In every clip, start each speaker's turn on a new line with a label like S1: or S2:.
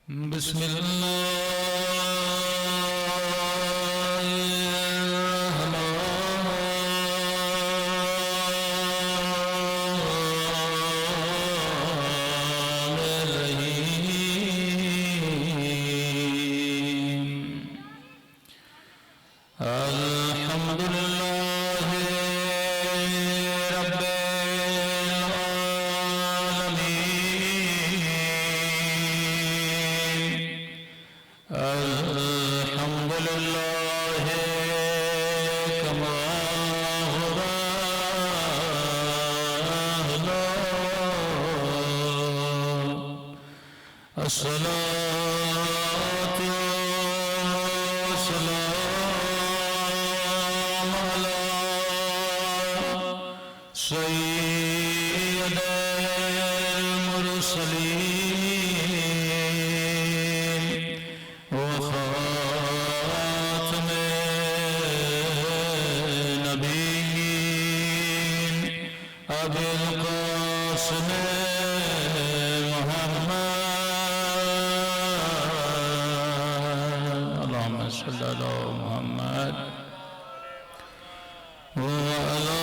S1: بسم الصلاة والسلام على سيد المرسلين وخاتم النبيين أبي القاسم صلی اللہ محمد وعلى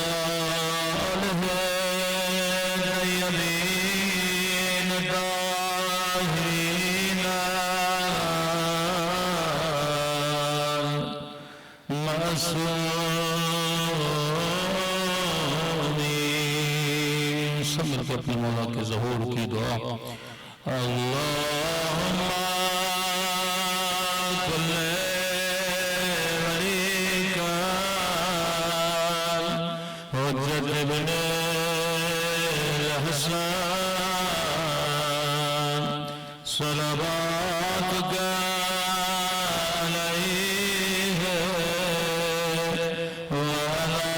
S1: آلہ الطیبین الطاہرین المعصومین۔ سب مل کے اپنے مولا کے ظہور کی دعا۔ اللہم کل ابن الحسن صلواتك عليه وعلى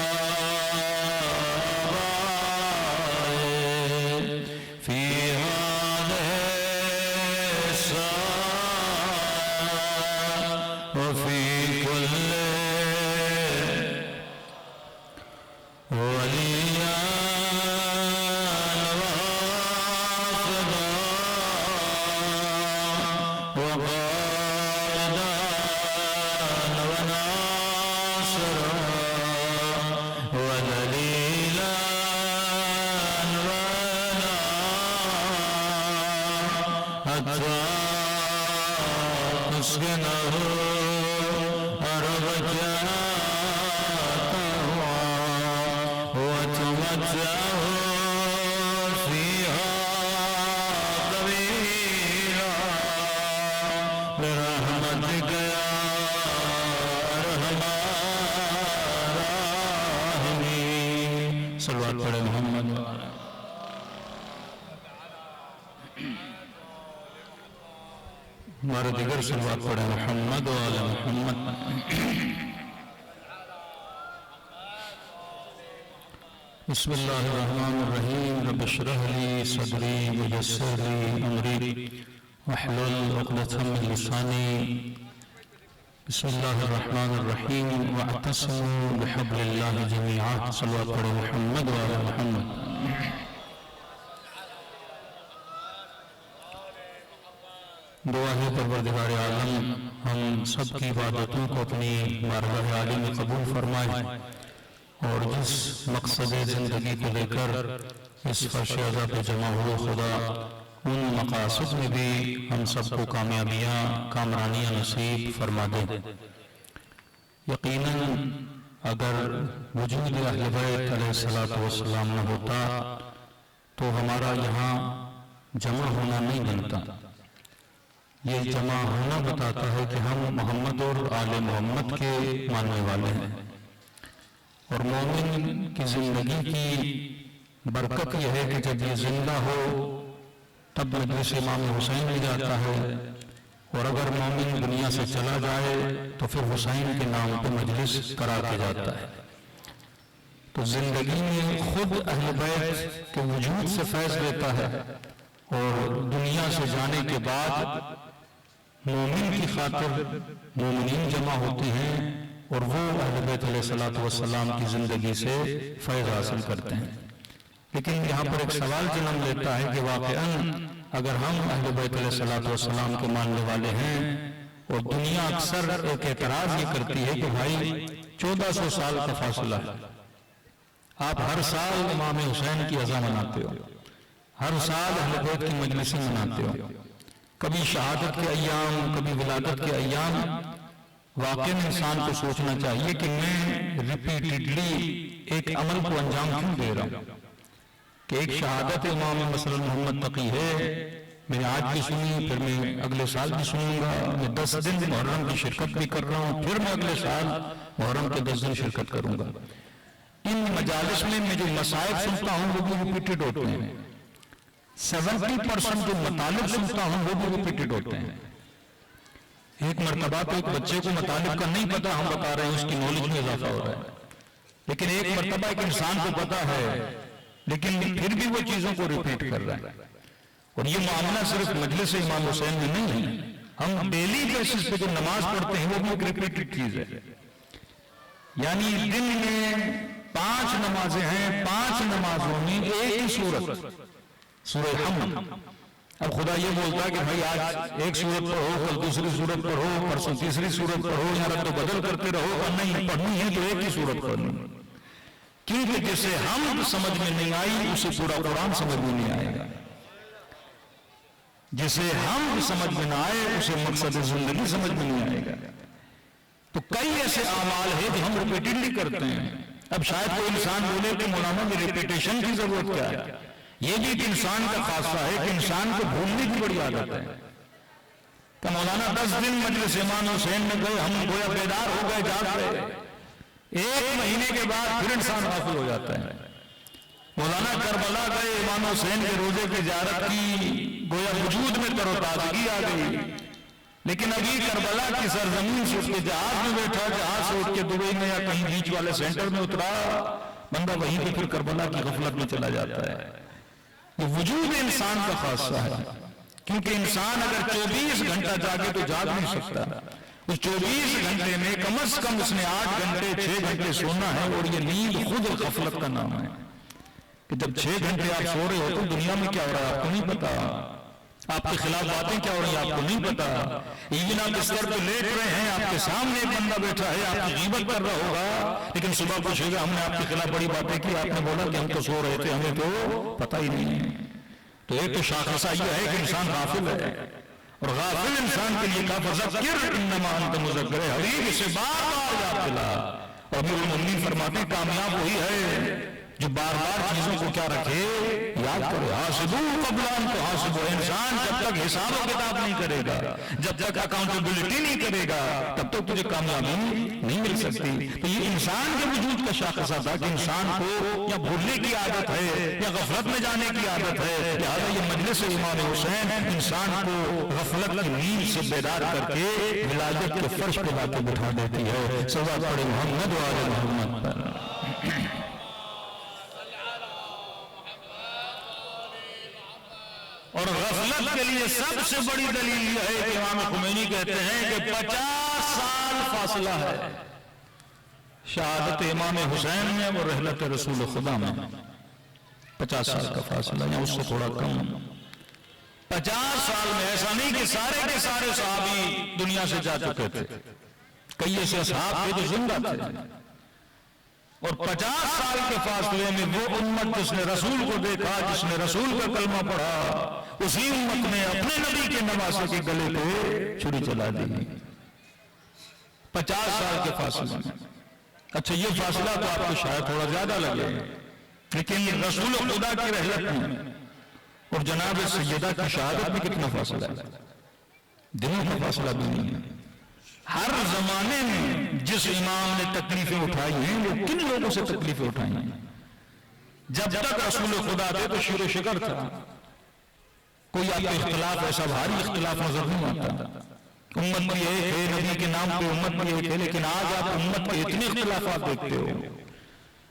S1: آبائه في هذه الساعة وفي كل ہمارے دیگر صلوات پڑھیں محمد و آل محمد۔ بسم اللہ الرحمن الرحیم۔ رب اشرح لی صدری ویسر لی امری واحلل عقدۃ من لسانی۔ بسم اللہ الرحمن الرحیم۔ واعتصموا بحبل اللہ جمیعا۔ صلوات پڑھیں محمد و آل محمد۔ دعا ہے پروردگار عالم ہم سب کی عبادتوں کو اپنی بارگاہ عالی میں قبول فرمائے، اور جس مقصد زندگی کو لے کر اس فرش عزا پہ جمع ہوئے خدا ان مقاصد میں بھی ہم سب کو کامیابیاں کامرانیاں نصیب فرما دے۔ یقیناً اگر وجود اہل بیت علیہ السلام نہ ہوتا تو ہمارا یہاں جمع ہونا نہیں بنتا۔ یہ جمع ہونا بتاتا ہے کہ ہم محمد اور آل محمد کے ماننے والے ہیں، اور مومن کی زندگی کی برکت یہ ہے کہ جب یہ زندہ ہو تب مجلس امام حسین میں جاتا ہے، اور اگر مومن دنیا سے چلا جائے تو پھر حسین کے نام پہ مجلس کرا کے جاتا ہے۔ تو زندگی میں خود اہل بیت کے وجود سے فیض لیتا ہے، اور دنیا سے جانے کے بعد مومن کی خاطر مومنین جمع ہوتے ہیں، اور وہ اہل بیت علیہ السلام کی زندگی سے فیض حاصل کرتے ہیں۔ لیکن یہاں پر ایک سوال جنم لیتا ہے کہ واقعاً اگر ہم اہل بیت علیہ الصلوۃ والسلام کے ماننے والے ہیں، اور دنیا اکثر ایک اعتراض یہ کرتی ہے کہ بھائی 1400 سال کا فاصلہ ہے، آپ ہر سال امام حسین کی ازاں مناتے ہو، ہر سال اہل بیت کی مجلسیں مناتے ہو، کبھی شہادت کے ایام، کبھی ولادت کے ایام، واقعی انسان کو سوچنا چاہیے کہ میں ریپیٹڈلی ایک عمل کو انجام کیوں دے رہا ہوں، کہ ایک شہادت امام مثلا محمد تقی ہے، میں نے آج بھی سنی، پھر میں اگلے سال بھی سنوں گا، میں 10 دن محرم کی شرکت بھی کر رہا ہوں، پھر میں اگلے سال محرم کے 10 دن شرکت کروں گا۔ ان مجالس میں جو مسائل سنتا ہوں وہ بھی ریپیٹڈ ہوتے ہیں، 70% جو مطالب سنتا ہوں وہ بھی ریپیٹڈ ہوتے ہیں۔ ایک مرتبہ تو ایک بچے کو مطالب کا نہیں پتا، ہم بتا رہے ہیں اس کی نالج میں اضافہ ہو رہا ہے، لیکن ایک مرتبہ ایک انسان کو پتا ہے لیکن پھر بھی وہ چیزوں کو ریپیٹ کر رہا ہے۔ اور یہ معاملہ صرف مجلس امام حسین میں نہیں ہے، ہم ڈیلی بیسس پہ جو نماز پڑھتے ہیں وہ بھی ایک ریپیٹڈ چیز ہے، یعنی دن میں 5 نمازیں ہیں، 5 نمازوں میں ایک ہی سورت، سورہ حمد۔ اب خدا یہ بولتا ہے کہ بھائی آج ایک سورت پڑھو، کل دوسری سورت پڑھو، پرسوں تیسری سورت پڑھو، یا رد و بدل کرتے رہو، اور نہیں پڑھنی ہے تو ایک ہی سورت پڑھنی، کیونکہ جسے ہم سمجھ میں نہیں آئی اسے پورا قرآن سمجھ میں نہیں آئے گا، جسے ہم سمجھ میں نہ آئے اسے مقصد زندگی سمجھ میں نہیں آئے گا۔ تو کئی ایسے اعمال ہیں جو ہم ریپیٹڈلی کرتے ہیں۔ اب شاید کوئی انسان بولے کہ مولانا میں ریپیٹیشن کی ضرورت کیا ہے؟ یہ بھی ایک انسان کا خاصہ ہے کہ انسان کو بھولنے کی بڑی عادت ہے، کہ مولانا 10 دن مجلس امام حسین میں گئے، ہم گویا بیدار ہو گئے، جاگ گئے، 1 مہینے کے بعد پھر انسان غافل ہو جاتا ہے۔ مولانا کربلا گئے، امام حسین کے روزے کی زیارت کی، گویا وجود میں تر و تازگی آ گئی، لیکن ابھی کربلا کی سرزمین سے اٹھ کے جہاز میں بیٹھا، جہاز سے اٹھ کے دبئی میں یا کہیں بیچ والے سینٹر میں اترا، بندہ وہیں پہ پھر کربلا کی غفلت میں چلا جاتا ہے۔ یہ وجود انسان کا خاصہ ہے، کیونکہ انسان اگر 24 گھنٹہ جاگے تو جاگ نہیں سکتا، اس 24 گھنٹے میں کم از کم اس نے 8 گھنٹے 6 گھنٹے سونا ہے، اور یہ نیند خود غفلت کا نام ہے، کہ جب 6 گھنٹے آپ سو رہے ہو تو دنیا میں کیا ہو رہا ہے آپ کو نہیں پتا، آپ کے خلاف باتیں کیا ہو رہی ہیں آپ کو نہیں پتا، ایون آپ بستر پہ لیٹ رہے ہیں، آپ کے سامنے ایک بندہ بیٹھا ہے، آپ کی غیبت کر رہا ہوگا، لیکن صبح پوچھے گا ہم نے آپ کے خلاف بڑی باتیں کی، آپ نے بولا کہ ہم تو سو رہے تھے، ہمیں تو پتہ ہی نہیں ہے۔ تو ایک تو شاخصہ یہ ہے کہ انسان غافل ہے، اور غافل انسان کے لیے کہا فذکر انما انت مذکر، حبیب اسے بار بار یاد دلا۔ اور امیر المومنین فرماتے ہیں کامیاب وہی ہے جو بار بار چیزوں کو کیا رکھے، یاد کرے۔ حاسبو قبل ان تحاسبوا، انسان جب تک حساب و کتاب نہیں کرے گا، جب تک اکاؤنٹیبلٹی نہیں کرے گا، تب تک تجھے کامیابی نہیں مل سکتی۔ تو یہ انسان کے وجود کا شاخصہ تھا کہ انسان کو یا بھولنے کی عادت ہے یا غفلت میں جانے کی عادت ہے، لہٰذا یہ مجلس امام حسین انسان کو غفلت کی نیند سے بیدار کر کے ولادت کے فرش پہ لا کے بٹھا دیتی ہے۔ صلوات پڑھے محمد و آل محمد پر۔ اور غفلت کے لیے سب سے بڑی دلیل یہ ہے کہ امام خمینی کہتے ہیں کہ 50 سال فاصلہ ہے شہادت امام حسین میں اور رحلت رسول خدا میں، 50 سال کا فاصلہ یا اس سے تھوڑا کم۔ 50 سال میں ایسا نہیں کہ سارے کے سارے صحابی دنیا سے جا چکے تھے، کئی ایسے اصحاب تھے جو زندہ تھے، اور 50 سال کے فاصلے میں وہ امت جس نے رسول کو دیکھا، جس نے رسول کا کلمہ پڑھا، اسی امت نے اپنے نبی کے نواسے کے گلے پہ چھری چلا دی۔ 50 سال کے فاصلے میں۔ اچھا یہ فاصلہ تو آپ کو شاید تھوڑا زیادہ لگے، لیکن رسول خدا کی رحلت میں اور جناب سیدہ کی شہادت میں کتنا فاصلہ ہے؟ دنوں کا فاصلہ بھی نہیں ہے۔ ہر زمانے میں جس امام نے تکلیفیں اٹھائی ہیں وہ کن لوگوں سے تکلیفیں اٹھائی ہیں؟ جب تک رسول خدا تھے تو شیر و شکر تھا، کوئی آپ کا اختلاف ایسا بھاری اختلاف نظر نہیں آتا، امت بھی ایک ہے، نبی کے نام پہ امت بھی ایک ہے، لیکن آج آپ امت کے اتنے اختلافات دیکھتے ہو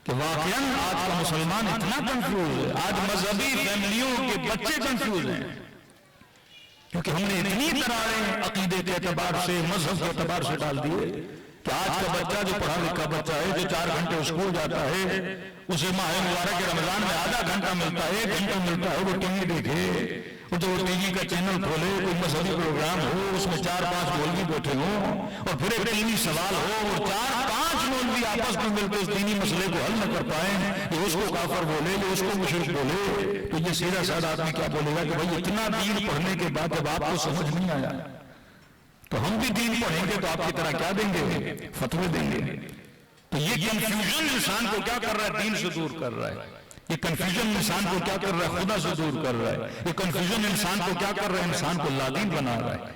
S1: کہ واقعاً آج کا مسلمان اتنا کنفیوز ہے، آج مذہبی فیملیوں کے بچے کنفیوز ہیں، کیونکہ ہم نے اتنی دراڑیں عقیدے کے اعتبار سے، مذہب کے اعتبار سے ڈال دیے کہ آج کا بچہ جو پڑھا لکھا بچہ ہے، جو 4 گھنٹے اسکول جاتا ہے، اسے ماہ مبارک رمضان میں آدھا گھنٹہ ملتا ہے، 1 گھنٹہ ملتا ہے، وہ ٹی وی دیکھے، اور جب وہ ٹی وی کا چینل کھولے کوئی مذہبی پروگرام ہو اس میں 4-5 مولوی بیٹھے ہوں اور پھر ایک دینی سوال ہو اور 4-5 مولوی آپس میں مل کے اس دینی مسئلے کو حل نہ کر پائیں، یہ اس کو کافر بولے یہ اس کو مشرک بولے، تو یہ سیدھا سادہ آدمی کیا بولے گا کہ بھائی اتنا دین پڑھنے کے بعد جب آپ کو سمجھ نہیں آیا تو ہم بھی دین پڑھیں گے تو آپ کی طرح کیا دیں گے؟ فتوے دیں گے۔ تو یہ کنفیوژن انسان کو کیا کر رہا ہے؟ دین سے دور کر رہا ہے۔ یہ کنفیوژن انسان کو کیا کر رہا ہے؟ خدا سے دور کر رہا ہے۔ یہ کنفیوژن انسان کو کیا کر رہا ہے؟ انسان کو لادین بنا رہا ہے۔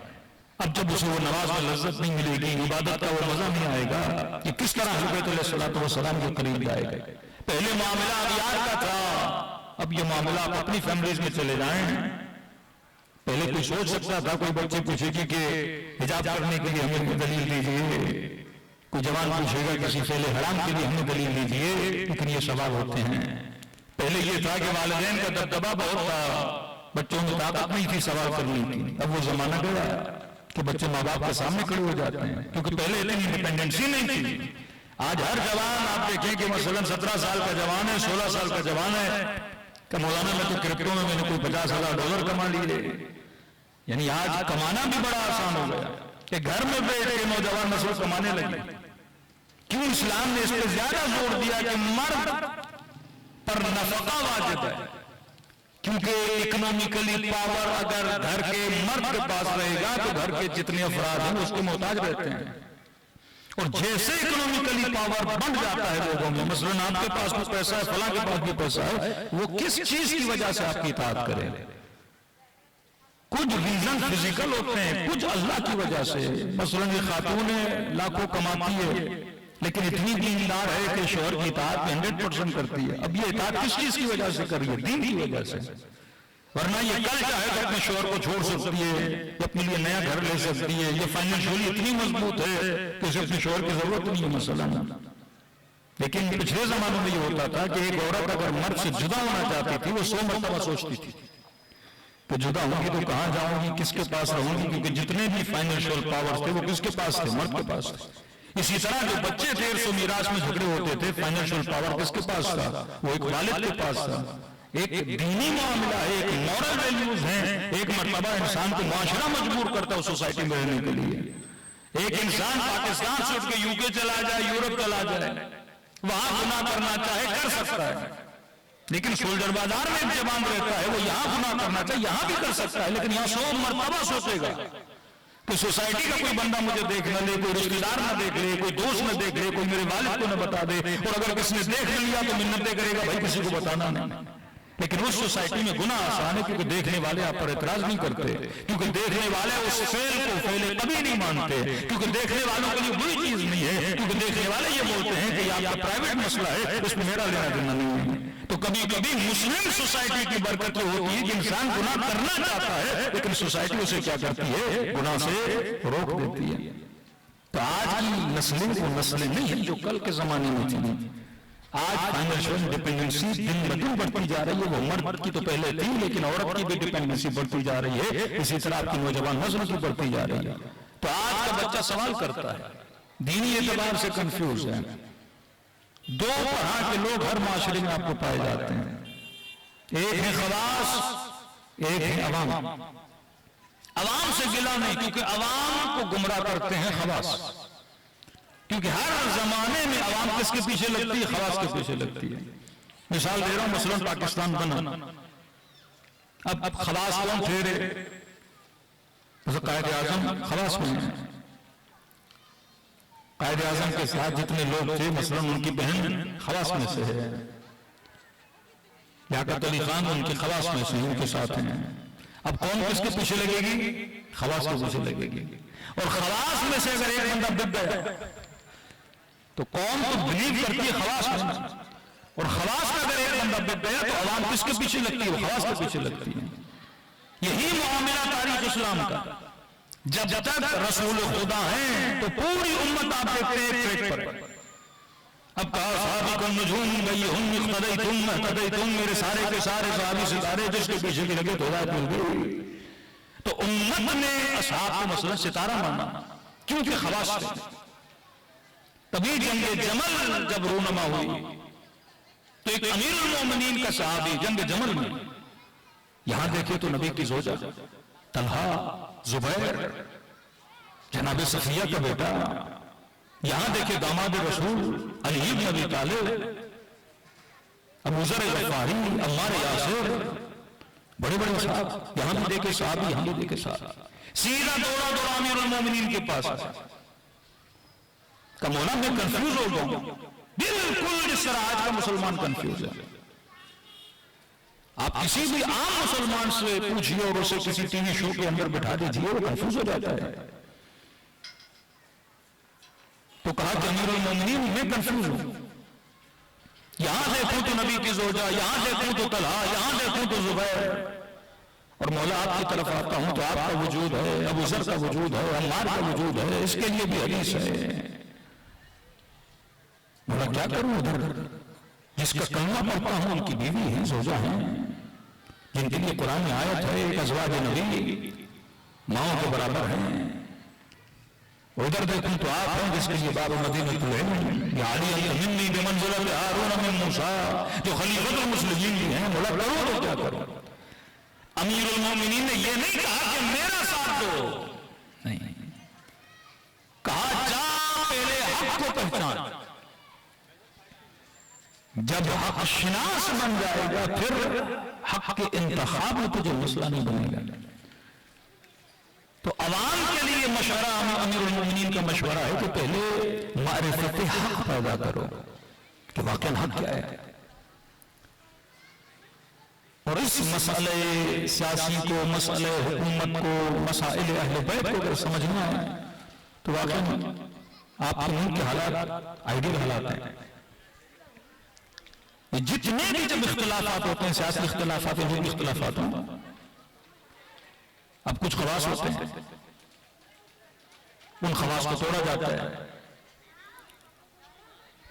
S1: اب جب اسے وہ نماز میں لذت نہیں ملے گی، عبادت کا وہ مزہ نہیں آئے گا، یہ کس طرح اہل بیت علیہ السلام کے قریب جائے گا؟ پہلے معاملہ اغیار کا تھا، اب یہ معاملہ آپ اپنی فیملیز میں چلے جائیں۔ پہلے کوئی سوچ سکتا تھا، کوئی بچے پوچھے گی کہ حجاب کرنے کے لیے ہمیں دلیل دیجیے، کوئی جوان پوچھے گا کسی فعل حرام کے لیے ہمیں دلیل دیجیے، لیکن یہ سوال ہوتے ہیں۔ پہلے یہ تھا کہ والدین کا دبدبہ بہت تھا، بچوں میں طاقت نہیں تھی سوال کرنے کی، اب وہ زمانہ گیا کہ بچے ماں باپ کے سامنے کھڑے ہو جاتے ہیں، کیونکہ پہلے اتنی انڈیپینڈنسی نہیں تھی۔ آج ہر جوان آپ دیکھیں کہ مثلا 17 سال کا جوان ہے، 16 سال کا جوان ہے کہ مولانا میں تو کرپٹو میں نے کوئی $50,000 کما لیے۔ یعنی آج کمانا بھی بڑا آسان ہو گیا کہ گھر میں بیٹھ کے نوجوان نسل کمانے لگے۔ کیوں اسلام نے اس پہ زیادہ زور دیا کہ مرد پر نفقہ واجب ہے، کیونکہ اکنومیکلی پاور اگر گھر کے مرد کے پاس رہے گا تو گھر کے جتنے افراد ہیں وہ اس کے محتاج رہتے ہیں، اور جیسے اکنومیکلی پاور بڑھ جاتا ہے لوگوں میں، مثلا آپ کے پاس بھی پیسہ ہے، فلاں کے پاس بھی پیسہ ہے، وہ کس چیز کی وجہ سے آپ کی اطاعت کرے؟ کچھ ریزن فزیکل ہوتے ہیں، کچھ اللہ کی وجہ سے۔ مثلا یہ خاتون ہے، لاکھوں کماتی ہے، لیکن اتنی دیندار ہے کہ شوہر کی اطاعت 100% کرتی ہے۔ اب یہ اطاعت کس چیز کی وجہ سے کر رہی ہے؟ دین کی وجہ سے۔ ورنہ یہ کل چاہے تو اپنے شوہر کو چھوڑ سکتی ہے، یہ اپنے لیے نیا گھر لے سکتی ہے، یہ فائنینشلی اتنی مضبوط ہے کہ اسے اپنے شوہر کی ضرورت نہیں ہے مثلا۔ لیکن پچھلے زمانوں میں یہ ہوتا تھا کہ ایک عورت اگر مرد سے جدا ہونا چاہتی تھی وہ 100 مرتبہ سوچتی تھی کہ جدا ہوں گی تو کہاں جاؤں گی، کس کے پاس رہوں گی، کیونکہ جتنے بھی فائنینشل پاورز تھے وہ کس کے پاس تھے؟ مرد کے پاس تھے۔ اسی طرح جو بچے 150 میراث میں جھگڑے ہوتے تھے، فائنینشل پاور کس کے پاس تھا؟ وہ ایک والد کے پاس تھا۔ ایک دینی معاملہ ہے، ایک مورل ویلیوز ہیں، ایک مرتبہ انسان کو معاشرہ مجبور کرتا ہے سوسائٹی میں رہنے کے لیے۔ ایک انسان پاکستان سے اٹھ کے UK چلا جائے، یورپ چلا جائے، وہاں گناہ کرنا چاہے کر سکتا ہے، لیکن سولجر بازار میں ایک جوان رہتا ہے، وہ یہاں گناہ کرنا چاہے یہاں بھی کر سکتا ہے، لیکن یہاں 100 مرتبہ سوچے گا کہ سوسائٹی کا کوئی بندہ مجھے دیکھ نہ لے، کوئی رشتہ دار نہ دیکھ لے، کوئی دوست نہ دیکھ لے، کوئی میرے والد کو نہ بتا دے، اور اگر کسی نے دیکھ لیا تو منتیں کرے گا بھائی کسی کو بتانا نہیں۔ لیکن اس سوسائٹی میں گناہ آسان ہے کیونکہ دیکھنے والے آپ پر اعتراض نہیں کرتے، کیونکہ دیکھنے والے اس فعل کو فعل کبھی نہیں مانتے، کیونکہ دیکھنے والوں کے لیے بری چیز نہیں ہے، کیونکہ دیکھنے والے یہ بولتے ہیں کہ یہ آپ کا پرائیویٹ مسئلہ ہے، اس میں میرا لینا دینا نہیں ہے۔ تو کبھی کبھی مسلم سوسائٹی کی برکت یہ ہوتی ہے کہ انسان گناہ کرنا چاہتا ہے لیکن سوسائٹی اسے کیا کرتی ہے؟ گناہ سے روک دیتی ہے۔ تو آج کی نسلیں وہ نسلیں نہیں ہیں جو کل کے زمانے میں تھیں۔ آج فائنینشل ڈیپینڈنسی دن بدن بڑھتی جا رہی ہے، وہ مرد کی تو پہلے تھی لیکن عورت کی بھی ڈیپینڈنسی بڑھتی جا رہی ہے، اسی طرح آپ کی نوجوان نسل کی بڑھتی جا رہی ہے۔ تو آج کا بچہ سوال کرتا ہے، دینی اعتبار سے کنفیوز ہے۔ دو طرح کے لوگ ہر معاشرے میں آپ کو پائے جاتے ہیں، ایک ہے خواص، ایک ہے عوام۔ عوام سے گلا نہیں، کیونکہ عوام کو گمراہ کرتے ہیں خواص، کیونکہ ہر زمانے میں عوام کس کے پیچھے لگتی ہے؟ خواص کے پیچھے لگتی ہے۔ مثال دے رہا ہوں، مثلا پاکستان بنا، اب خواص کون تھے؟ قائد اعظم خواص میں ہیں، قائد اعظم کے ساتھ جتنے لوگ تھے مثلا ان کی بہن خواص میں سے ہے، لیاقت علی خان ان کے خواص میں سے ان کے ساتھ ہیں۔ اب کون کس کے پیچھے لگے گی؟ خواص کے پیچھے لگے گی۔ اور خواص میں سے اگر ایک بندہ بک گیا تو قوم تو بلیو کرتی ہے خواص میں، اور خواص کا اگر ایک بندہ بک گیا تو عوام کس کے پیچھے لگتی ہے؟ خواص کے پیچھے لگتی ہے۔ یہی معاملہ تاریخ اسلام کا، جب تک رسول خدا ہیں تو پوری امت آپ دیکھتے ہیں ایک ٹریک پر۔ اب کہا صحابہ النجوم بیہم اقتدیتم اہتدیتم، میرے سارے کے سارے صحابی ستارے جس کے پیچھے بھی لگے تو ہدایت مل گئی۔ تو امت نے اصحاب کو مثلا ستارہ مانا کیونکہ خواص تھے۔ تبھی جنگ جمل جب رونما ہوئی تو ایک امیر المومنین کا صحابی جنگ جمل میں یہاں دیکھیں تو نبی کی زوجہ طلحہ، زبیر، جناب صفیہ کا بیٹا، یہاں دیکھیں داماد رسول علی بن ابی طالب، ابو ذر غفاری، عمار یاسر، بڑے بڑے صاحب، یہاں بھی دیکھیں صحابی، یہاں بھی دیکھیں صحابی، سیدھا دوڑا امیر المومنین کے پاس کہ مولا میں کنفیوز ہو گیا ہوں، بالکل جس طرح آج کا مسلمان کنفیوز ہے۔ آپ کسی بھی عام مسلمان سے پوچھئے اور اسے کسی ٹی وی شو کے اندر بٹھا دیجئے، وہ کنفیوز ہو جاتا ہے۔ تو کہا کہ امیر المومنین میں کنفیوز ہوں، یہاں دیکھوں تو نبی کی زوجہ، یہاں دیکھوں تو طلحہ، یہاں دیکھوں تو زبیر، اور مولا آپ کی طرف آتا ہوں تو آپ کا وجود ہے، ابو ذر کا وجود ہے، عمار کا وجود ہے، اس کے لیے بھی حدیث ہے۔ مولا کیا کروں ادھر، جس کا کلمہ پڑھتا ہوں ان کی بیوی ہیں، زوجہ ہیں، جن کے لیے قرآن میں آیت ہے ایک ازواج نبی ماؤں کے برابر ہیں، ادھر دیکھوں تو آپ ہیں جس کے لیے باب مدینۃ العلم یا علی منی بمنزلۃ ہارون من موسیٰ، جو خلیفۃ المسلمین بھی ہیں۔ مولا کروں تو کیا کروں؟ امیر المومنین نے یہ نہیں کہا کہ میرا ساتھ دو، نہیں، کہا جا پہلے حق کو پہچان، جب حق شناس بن جائے گا پھر حق کے انتخاب میں تجھے مسئلہ نہیں بنے گا۔ تو عوام کے لیے مشورہ امیر المومنین کا مشورہ ہے کہ پہلے معرفت حق پیدا کرو کہ واقعاً حق کیا ہے، اور اس مسئلے سیاسی کو، مسئلے حکومت کو، مسائل اہل بیت کو اگر سمجھنا ہے تو واقعاً آپ کے ملک کے حالات آئیڈیل حالات ہیں۔ جتنے بھی جب اختلافات ہوتے ہیں، سیاسی اختلافات ہیں، جو بھی اختلافات ہوں، اب کچھ خواص ہوتے ہیں، ان خواص کو توڑا جاتا ہے،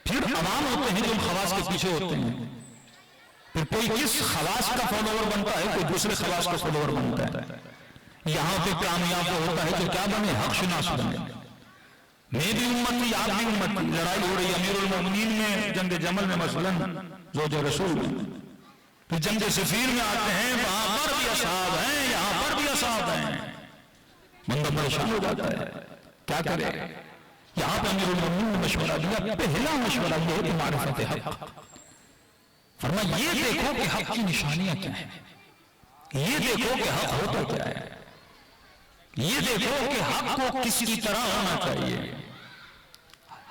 S1: پھر عوام ہوتے ہیں جو ان خواص کے پیچھے ہوتے ہیں، پھر کوئی کس خواص کا فالوور بنتا ہے، کوئی دوسرے خواص کا فالوور بنتا ہے۔ یہاں پہ کامیاب ہوتا ہے کہ کیا بنے، حق شناس بنے۔ میں بھی امت تھی، آپ بھی امت تھی، لڑائی ہو رہی امیر المومنین میں جنگ جمل میں مثلاً زوج رسول میں، پھر جنگ صفین میں آتے ہیں، وہاں پر بھی اصحاب ہیں، یہاں پر بھی اصحاب ہیں، بندہ پریشان ہو جاتا ہے، کیا کرے؟ یہاں پہ امیر المومنین نے مشورہ دیا، پہلا مشورہ یہ ہے کہ معرفت حق، فرمایا یہ دیکھو کہ حق کی نشانیاں کیا ہیں، یہ دیکھو کہ حق ہوتا کیا ہے، یہ دیکھو کہ حق کو کس کی طرح ہونا چاہیے۔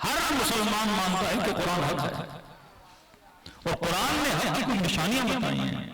S1: ہر مسلمان مانتا ہے کہ قرآن حق ہے، اور قرآن نے حق کی کچھ نشانیاں بتائی ہیں،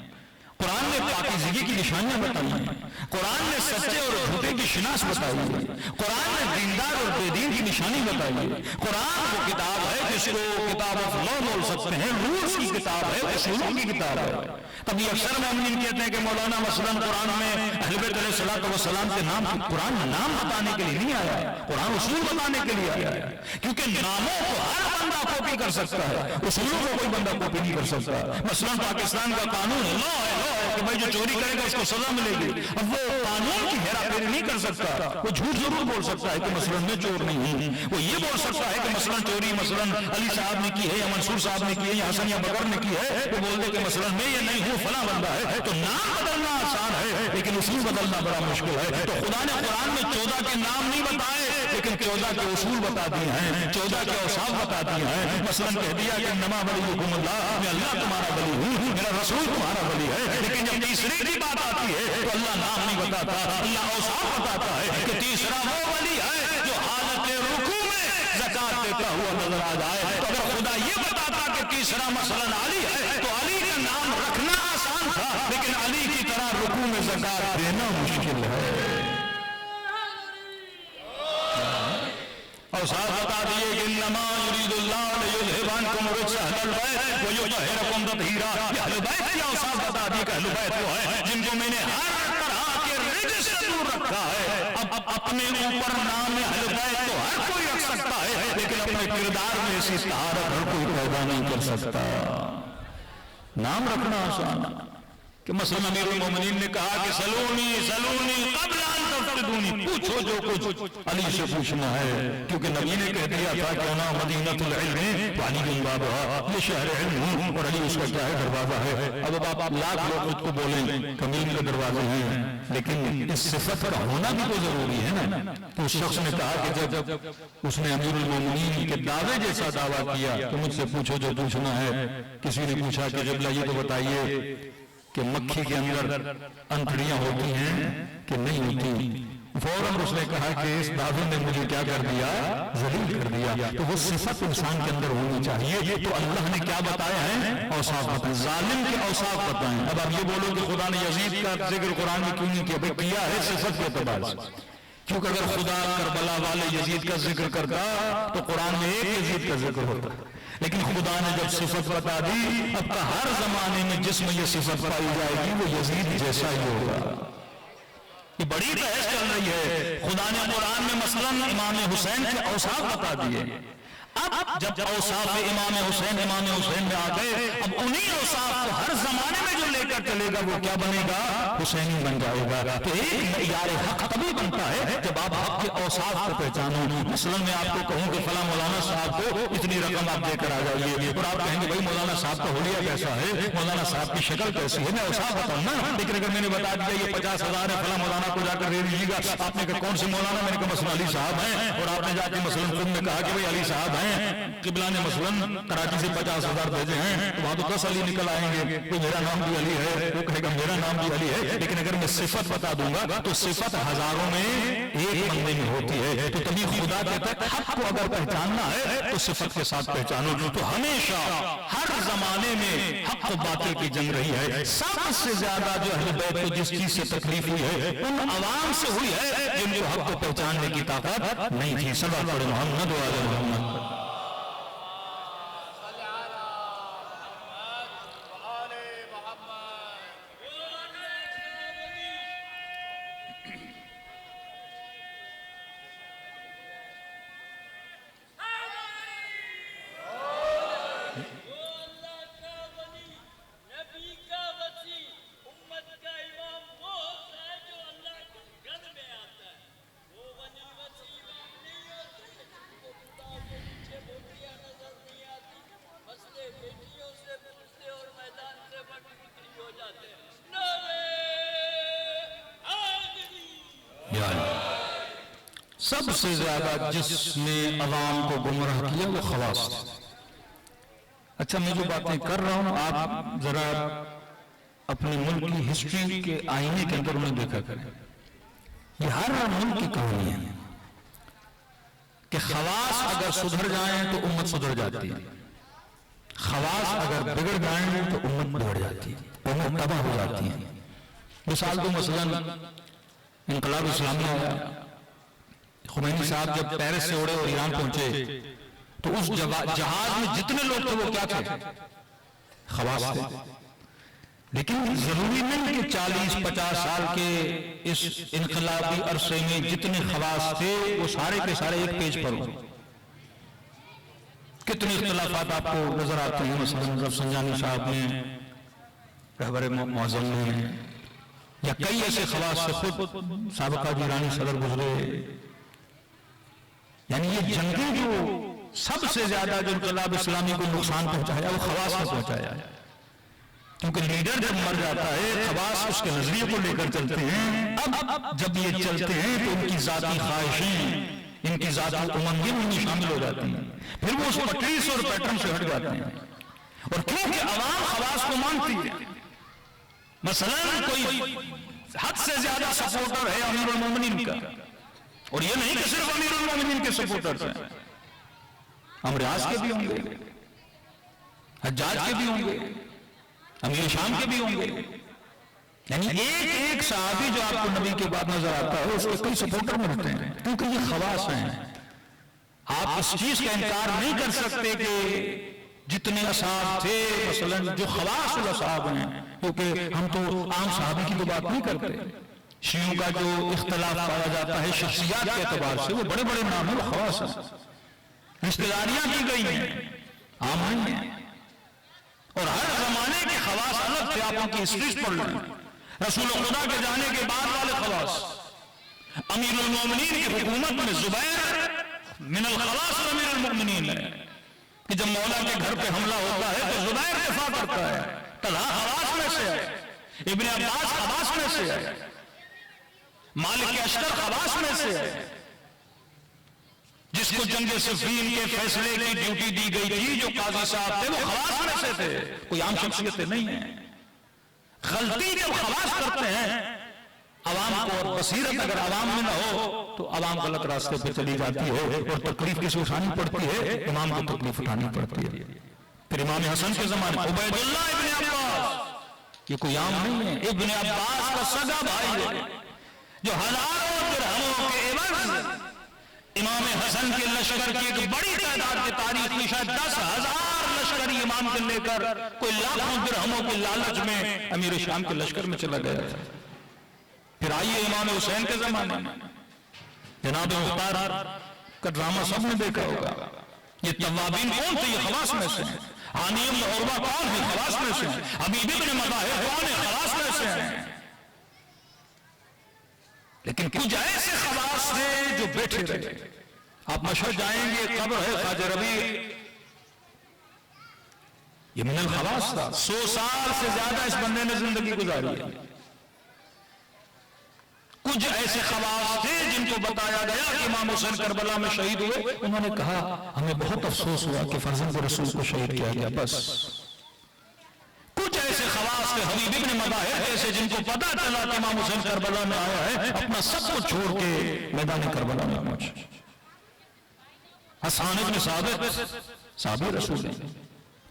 S1: قرآن نے پاکیزگی کی نشانیاں بتائی ہیں، قرآن نے سچے اور جھوٹے کی شناس بتائی ہے، قرآن نے دیندار اور بے دین کی نشانی بتائی ہے۔ قرآن وہ کتاب ہے جس کو کتاب آف لا بول سکتے ہیں، رولز کی کتاب ہے، اصولوں کی کتاب ہے۔ تبھی اکثر مومنین کہتے ہیں کہ مولانا مثلاً قرآن میں اہل بیت علیہ السلام کے نام، قرآن نام بتانے کے لیے نہیں آیا، قرآن اصول بتانے کے لیے آیا ہے، کیونکہ ناموں کو ہر بندہ کاپی کر سکتا ہے، اصولوں کو کوئی بندہ کاپی نہیں کر سکتا۔ مثلاً پاکستان کا قانون لا ہے کہ بھائی جو چوری کرے گا اس کو سزا ملے گی، اب وہ قانون کی ہیرا پھیری نہیں کر سکتا، وہ جھوٹ ضرور بول سکتا ہے کہ مثلاً میں چور نہیں ہوں، وہ یہ بول سکتا ہے کہ مثلاً چوری مثلاً علی صاحب نے کی ہے یا منصور صاحب نے کی ہے یا حسن یا بکر نے کی ہے، وہ بول دے کہ مثلاً میں یہ نہیں ہوں، فلاں بندہ ہے۔ تو نام بدلنا آسان ہے لیکن اصول بدلنا بڑا مشکل ہے۔ تو خدا نے قرآن میں 14 کے نام نہیں بتائے لیکن 14 کے اصول بتا دیے ہیں، 14 کے اوصاف بتا دیے ہیں۔ مثلاً کہہ دیا کہ انما ولیکم اللہ، میں اللہ تمہارا ولی ہوں، میرا رسول تمہارا ولی ہے، لیکن جب تیسری کی بات آتی ہے تو اللہ نام نہیں بتاتا، اللہ اوصاف بتاتا ہے کہ تیسرا وہ ولی ہے جو حالت رکوع میں زکات دیتا ہوا نظر آ جائے۔ تو اگر خدا یہ بتاتا کہ تیسرا مثلاً علی ہے تو علی کا نام رکھنا آسان تھا، لیکن علی کی طرح رکوع میں زکات دینا مشکل ہے۔ اور ساتھ بتا دیے کہ انما یرید اللہ لیذھب عنکم الرجس اہل البیت ویطہرکم تطہیرا، یہ اہل بیت کی اوصاف بتا دی کہ اہل بیت وہ ہے جن کو میں نے ہر طرح کے رجس سے دور رکھا ہے۔ اب اپنے اوپر نام اہل بیت تو ہر کوئی رکھ سکتا ہے لیکن اپنے کردار میں ایسی طہارت ہر کوئی پیدا نہیں کر سکتا۔ نام رکھنا آسان، کہ مثلا امیر المومنین نے کہا کہ سلونی قبل ان تفتدونی، پوچھو جو کچھ علی سے پوچھنا ہے، کیونکہ نبی نے کہہ دیا تھا کہ انا مدینۃ العلم وعلی بن بابا، یہ شہر علم ہوں اور علی اس کا کیا ہے دروازہ ہے۔ اب آپ لاکھ لوگ خود کو بولیں کمیل کے دروازے ہیں، لیکن اس صفت کا ہونا بھی تو ضروری ہے نا۔ تو اس شخص نے کہا کہ جب اس نے امیر المومنین کے دعوے جیسا دعویٰ کیا کہ مجھ سے پوچھو جو پوچھنا ہے، کسی نے پوچھا کہ جب یہ تو بتائیے کہ مکھی کے اندر انتڑیاں ہوتی ہیں کہ نہیں ہوتی؟ فوراً اس نے کہا کہ اس دعوے نے مجھے کیا کر دیا، ذلیل کر دیا۔ تو وہ صفت انسان کے اندر ہونی چاہیے۔ تو اللہ نے کیا بتایا ہے؟ اوصاف بتائیں، ظالم کے اوصاف بتائیں۔ اب آپ یہ بولو کہ خدا نے یزید کا ذکر قرآن میں کیوں نہیں کیا؟ بھئی کیا ہے صفت کے اعتبار سے، کیونکہ اگر خدا کربلا والے یزید کا ذکر کرتا تو قرآن میں ایک یزید کا ذکر ہوتا، لیکن خدا نے جب صفت بتا دی، اب کا ہر زمانے میں جس میں یہ صفت پائی جائے گی وہ یزید جیسا ہی ہوگا۔ یہ بڑی بحث چل رہی ہے۔ خدا نے قرآن میں مثلا امام حسین کے اوصاف بتا دیے، اب جب اوصاف امام حسین میں آ گئے، اب انہی اوصاف کو ہر زمانے میں جو لے کر چلے گا وہ کیا بنے گا؟ حسینی بن جائے گا۔ تو ایک معیار حق تبھی بنتا ہے جب آپ حق کے اوصاف کو پہچانو۔ مثلا میں آپ کو کہوں کہ فلاں مولانا صاحب کو اتنی رقم آپ دے کر آ جائیے، اور آپ کہیں گے بھائی مولانا صاحب کا حلیہ کیسا ہے، مولانا صاحب کی شکل کیسی ہے، میں اوصاف بتاؤں نا۔ لیکن اگر میں نے بتا دیا یہ 50,000 ہے، فلاں مولانا کو جا کر دے دیجیے گا، آپ نے کہا کون سے مولانا؟ میں نے کہا مثلا علی صاحب ہیں، اور آپ نے جا کے مثلا خود میں کہا کہ بھائی علی صاحب ہیں، قبلہ نے مثلا کراچی سے 50,000 بھیجے ہیں، تو وہاں تو 10 علی نکل آئیں گے، تو میرا نام بھی علی ہے، وہ کہے گا میرا نام بھی علی ہے۔ لیکن اگر میں صفت بتا دوں گا تو صفت ہزاروں میں ایک بندے میں ہوتی ہے۔ تو تبھی خدا کہتا ہے حق کو اگر پہچاننا ہے تو صفت کے ساتھ پہچانو۔ تو ہمیشہ ہر زمانے میں حق و باطل کی جنگ رہی ہے۔ سب سے زیادہ جو اہل بیت کو جس چیز سے تکلیف ہوئی ہے ان عوام سے ہوئی ہے جن کو حق کو پہچاننے کی طاقت نہیں تھی۔ صلوات پڑھیں محمد و آل محمد۔ سب سے زیادہ جس نے عوام کو گمراہ کیا وہ خواص تھے۔ اچھا میں جو باتیں کر رہا ہوں آپ ذرا اپنے ملک کی ہسٹری کے آئینے کے اندر انہیں دیکھا کریں، یہ ہر ملک کی کہانی ہے کہ خواص اگر سدھر جائیں تو امت سدھر جاتی ہے، خواص اگر بگڑ جائیں تو امت بگڑ جاتی ہے، امت تباہ ہو جاتی ہے۔ مثال تو مثلا انقلاب اسلامی آیا، خمینی صاحب جب پیرس سے اڑے اور ایران پہنچے تو اس جہاز میں جتنے لوگ تھے وہ کیا تھے؟ خواص تھے۔ لیکن ضروری نہیں کہ 40-50 سال کے اس انقلابی عرصے میں جتنے خواص تھے وہ سارے کے سارے ایک پیج پر ہوں۔ کتنے اختلافات آپ کو نظر آتے ہیں، مثلا رفسنجانی صاحب نے، رہبر معظم نے، یا کئی ایسے خواص سے خود سابقہ جیلانی صدر گزرے۔ یعنی یہ جنگیں جو سب سے زیادہ جو انقلاب اسلامی کو نقصان پہنچایا وہ خواص نے پہنچایا ہے، کیونکہ لیڈر جب مر جاتا ہے خواص اس کے نظریے کو لے کر چلتے ہیں، اب جب یہ چلتے ہیں تو ان کی ذاتی خواہشیں، ان کی ذاتی امنگیں ان میں شامل ہو جاتی ہیں، پھر وہ اس پٹریس اور پیٹرن سے ہٹ جاتے ہیں۔ اور کیونکہ عوام خواص کو مانتی ہے، مثلا کوئی حد سے زیادہ سپورٹر ہے امیر المومنین کا، اور یہ نہیں کہ صرف امیر المومنین کے سپورٹرز ہیں، امریاض کے بھی ہوں گے، حجاج کے بھی ہوں گے، امیر شام کے بھی ہوں گے۔ یعنی ایک صحابی جو آپ کو نبی کے بعد نظر آتا ہے اس کے کئی سپورٹر ملتے ہیں، کیونکہ یہ خواص ہیں۔ آپ اس چیز کا انکار نہیں کر سکتے کہ جتنے اصحاب تھے مثلا جو خواص الاصحاب ہیں، کیونکہ ہم تو عام صحابی کی تو بات نہیں کرتے۔ شیعوں کا جو اختلاف پایا جاتا ہے شخصیات کے اعتبار سے وہ بڑے بڑے نام ہیں، وہ خواص ہیں، رشتہ داریاں کی گئی ہیں، عام نہیں ہیں۔ اور ہر زمانے کے خواص الگ تھے. آپ ان کی ہسٹریز پڑھ لیں. رسول خدا کے جانے کے بعد والے خواص. امیر المومنین کی حکومت میں زبیر من الخواص امیر المومنین ہے کہ جب مولا کے گھر پہ حملہ ہوتا ہے تو زبیر دفاع کرتا ہے. طلحہ خواص میں سے ہے. ابن عباس خواص میں سے ہے. مالک اشتر خواص میں سے ہے. جس کو جنگ صفین کے فیصلے کی ڈیوٹی دی گئی تھی جو قاضی صاحب تھے وہ خواص میں سے تھے. کوئی عام شخصیتیں نہیں ہیں. غلطی جب خواص کرتے ہیں عوام کو, اور بصیرت اگر عوام میں نہ ہو تو عوام غلط راستے پہ چلی جاتی ہے اور تکلیف کسی اٹھانی پڑتی ہے؟ امام کو تکلیف اٹھانی پڑتی ہے. پھر امام حسن کے زمانے عبید اللہ ابن عباس, یہ کوئی عام نہیں ہے. ابن عباس کا سگا بھائی ہے جو ہزاروں درہموں کے عوض امام حسن کے لشکر کی ایک بڑی تعداد کی تاریخ میں شاید 10,000 لشکری امام کے لے کر کوئی لاکھوں درہموں کے لالچ میں امیر شام کے لشکر میں چلا گیا تھا. پھر آئیے امام حسین کے زمانے میں جناب مختار کا ڈرامہ سب نے دیکھا ہوگا. یہ توابین کون تھے؟ یہ خواص میں سے ہیں. عانی بن عروہ کون ہے؟ خواص میں سے ہیں. حبیب بن مظاہر کون ہے؟ خواص میں سے ہیں. لیکن کچھ ایسے خواص تھے جو بیٹھے رہے. آپ مشہد جائیں گے, قبر ہے خواجہ ربیع, یہ من الخواص تھا. 100 سال سے زیادہ اس بندے نے زندگی گزاری ہے. کچھ ایسے خواص تھے جن کو بتایا گیا کہ امام حسین کربلا میں شہید ہوئے. انہوں نے کہا ہمیں بہت افسوس ہوا کہ فرزند رسول کو شہید کیا گیا. بس کچھ ایسے خواص تھے حبیب ابن مظاہر جیسے جن کو پتا چلا کہ امام حسین کربلا میں آیا ہے, اپنا سب کچھ چھوڑ کے میدان کربلا میں پہنچے. حسان ابن ثابت صحابی رسول ہیں.